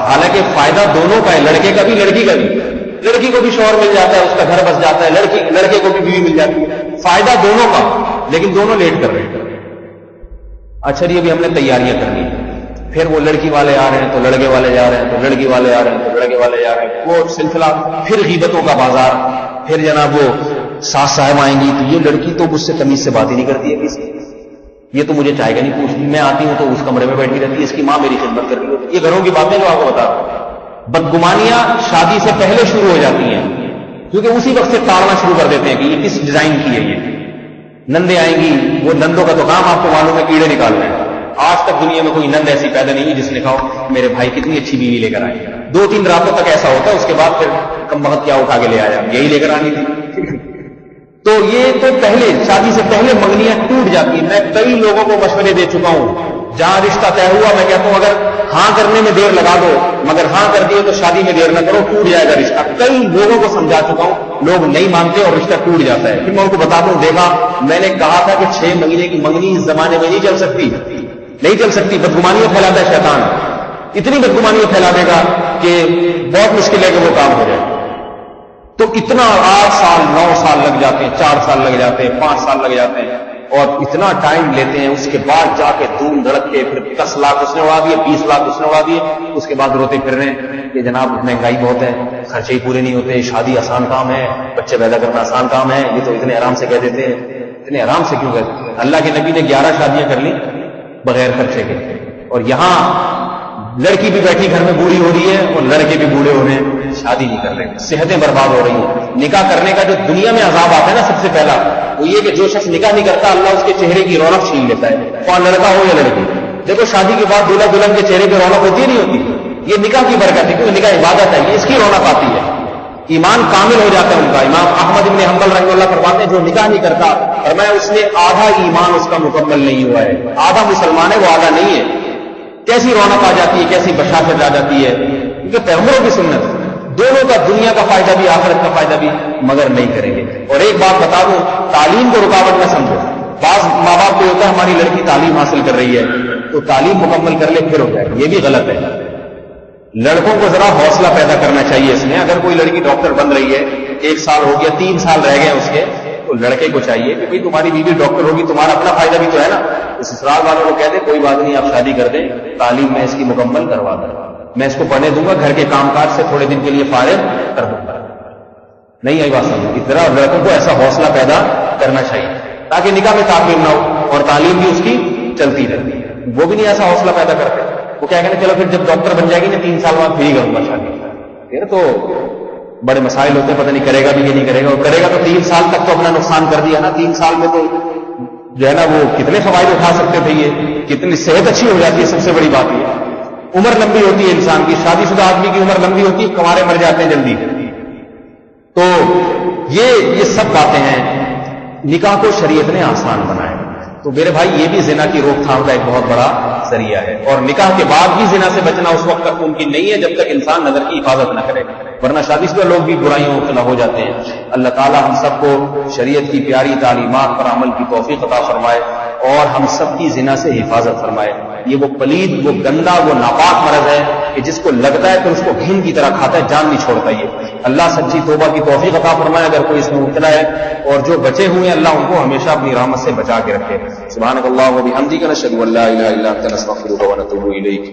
حالانکہ فائدہ دونوں کا ہے، لڑکے کا بھی لڑکی کا بھی. لڑکی کو بھی شوہر مل جاتا ہے، اس کا گھر بس جاتا ہے، لڑکے کو بھی بیوی مل جاتی ہے، فائدہ دونوں کا. لیکن دونوں لیٹ کر رہے ہیں. اچھا جی ابھی ہم نے تیاریاں کرنی ہے، پھر وہ لڑکی والے آ رہے ہیں تو لڑکے والے جا رہے ہیں، تو لڑکی والے آ رہے ہیں تو لڑکے والے جا رہے ہیں، وہ سلسلہ. پھر غیبتوں کا بازار. پھر جناب وہ ساس صاحب آئیں گی تو یہ لڑکی تو مجھ سے تمیز سے بات ہی نہیں کرتی ہے کسی، یہ تو مجھے چاہے گا نہیں پوچھتی، میں آتی ہوں تو اس کمرے میں بیٹھی رہتی ہے، اس کی ماں میری خدمت کر رہی ہوتی. یہ گھروں کی باتیں جو آپ کو بتا رہا ہوں. بدگمانیاں شادی سے پہلے شروع ہو جاتی ہیں، کیونکہ اسی وقت سے تاڑنا شروع کر دیتے ہیں کہ یہ کس ڈیزائن کی ہے. یہ نندیں آئیں گی، وہ نندوں کا تو کام آپ کو معلوم ہے کیڑے نکال رہے ہیں. آج تک دنیا میں کوئی نند ایسی پیدا نہیں ہے جس نے کہا میرے بھائی کتنی اچھی بیوی لے کر آئے. 2-3 راتوں تک ایسا ہوتا ہے، اس کے بعد پھر کم وقت کیا اٹھا کے لے آیا، یہی لے کر آنی تھی. تو یہ تو پہلے شادی سے پہلے منگنیاں ٹوٹ جاتی ہیں. میں کئی لوگوں کو مشورے دے چکا ہوں، جہاں رشتہ طے ہوا میں کہتا ہوں اگر ہاں کرنے میں دیر لگا دو، مگر ہاں کر دیے تو شادی میں دیر نہ کرو، ٹوٹ جائے گا رشتہ. کئی لوگوں کو سمجھا چکا ہوں، لوگ نہیں مانتے اور رشتہ ٹوٹ جاتا ہے. پھر میں ان کو بتاتا ہوں دیکھا میں نے کہا تھا کہ 6 مہینے کی منگنی اس زمانے میں نہیں چل سکتی، نہیں چل سکتی. بدگمانیاں پھیلاتا ہے شیطان، اتنی بدگمانیاں پھیلا دے گا کہ بہت مشکل ہے کہ وہ کام ہو جائے. تو اتنا 8 سال 9 سال لگ جاتے ہیں، 4 سال لگ جاتے ہیں، 5 سال لگ جاتے ہیں، اور اتنا ٹائم لیتے ہیں. اس کے بعد جا کے دھوم دھڑک کے پھر 10 لاکھ اس نے اڑا دیے، 20 لاکھ اس نے اڑا دیے. اس کے بعد روتے پھر رہے ہیں کہ جناب مہنگائی بہت ہے، خرچے ہی پورے نہیں ہوتے، شادی آسان کام ہے، بچے پیدا کرنا آسان کام ہے، یہ تو اتنے آرام سے کہہ دیتے ہیں. اتنے آرام سے کیوں کہتے ہیں؟ اللہ کے نبی نے 11 شادیاں کر لی بغیر خرچے کے، اور یہاں لڑکی بھی بیٹھی گھر میں بوڑھی ہو رہی ہے اور لڑکے بھی بوڑھے ہو رہے ہیں، شادی نہیں کر رہے ہیں، صحتیں برباد ہو رہی ہیں. نکاح کرنے کا جو دنیا میں عذاب آتا ہے نا سب سے پہلا وہ یہ کہ جو شخص نکاح نہیں کرتا اللہ اس کے چہرے کی رونق چھین لیتا ہے، خواہ لڑکا ہو یا لڑکی. دیکھو شادی کے بعد دولہا دلہن کے چہرے کی رونق ہوتی ہے نہیں ہوتی؟ یہ نکاح کی برکت ہے، کیونکہ نکاح عبادت ہے، یہ اس کی رونق آتی ہے، ایمان کامل ہو جاتا ہے ان کا. امام احمد بن حنبل رحمہ اللہ فرماتے ہیں جو نکاح نہیں کرتا اور میں اس نے آدھا ایمان اس کا مکمل نہیں ہوا ہے، آدھا مسلمان ہے وہ آدھا نہیں ہے. کیسی رونق آ جاتی ہے، کیسی بشاشت آ جاتی ہے، کیونکہ پیغمبروں کی سنت دونوں کا، دنیا کا فائدہ بھی آخرت کا فائدہ بھی، مگر نہیں کریں گے. اور ایک بات بتا دوں، تعلیم کو رکاوٹ نہ سمجھو. بعض ماں باپ کو ہوتا ہے ہماری لڑکی تعلیم حاصل کر رہی ہے تو تعلیم مکمل کر لے پھر ہو جائے، یہ بھی غلط ہے. لڑکوں کو ذرا حوصلہ پیدا کرنا چاہیے اس میں. اگر کوئی لڑکی ڈاکٹر بن رہی ہے، 1 سال ہو گیا، 3 سال رہ گئے اس کے، تو لڑکے کو چاہیے کہ بھئی تمہاری بیوی ڈاکٹر ہوگی، تمہارا اپنا فائدہ بھی تو ہے نا، تو سسرال والوں کو کہہ دے کوئی بات نہیں، آپ شادی کر دیں، تعلیم میں اس کی مکمل کروا دوں، میں اس کو پڑھنے دوں گا، گھر کے کام کاج سے تھوڑے دن کے لیے فارغ کر دوں گا. نہیں آئی بات سمجھ؟ اس طرح لڑکوں کو ایسا حوصلہ پیدا کرنا چاہیے تاکہ نکاح میں تاخیر نہ ہو اور تعلیم بھی اس کی چلتی رہتی ہے. وہ بھی نہیں ایسا حوصلہ پیدا کرتے، وہ کیا کہتے ہیں چلو پھر جب ڈاکٹر بن جائے گی نا 3 سال بعد پھر ہی کروں گا شادی. پھر تو بڑے مسائل ہوتے ہیں، پتہ نہیں کرے گا بھی کہ نہیں کرے گا، اور کرے گا تو 3 سال تک تو اپنا نقصان کر دیا نا. 3 سال میں تو جو ہے نا وہ کتنے فوائد اٹھا سکتے تھے، یہ کتنی صحت اچھی ہو جاتی ہے. سب سے بڑی بات یہ عمر لمبی ہوتی ہے انسان کی، شادی شدہ آدمی کی عمر لمبی ہوتی ہے، کنوارے مر جاتے ہیں جلدی. تو یہ سب باتیں ہیں. نکاح کو شریعت نے آسان بنایا. تو میرے بھائی یہ بھی زنا کی روک تھام کا ایک بہت بڑا ذریعہ ہے، اور نکاح کے بعد بھی زنا سے بچنا اس وقت تک ممکن نہیں ہے جب تک انسان نظر کی حفاظت نہ کرے، ورنہ شادی شدہ لوگ بھی برائیوں میں مبتلا ہو جاتے ہیں. اللہ تعالی ہم سب کو شریعت کی پیاری تعلیمات پر عمل کی توفیق عطا فرمائے اور ہم سب کی زنا سے حفاظت فرمائے. یہ وہ پلید، وہ گندا، وہ ناپاک مرض ہے کہ جس کو لگتا ہے پھر اس کو گھن کی طرح کھاتا ہے، جان نہیں چھوڑتا. یہ اللہ سچی توبہ کی توفیق عطا فرمائے اگر کوئی اس میں مبتلا ہے، اور جو بچے ہوئے ہیں اللہ ان کو ہمیشہ اپنی رحمت سے بچا کے رکھے. سبحانک اللہم و بحمدک، نشہد ان لا الہ الا انت، نستغفرک و نتوب الیک.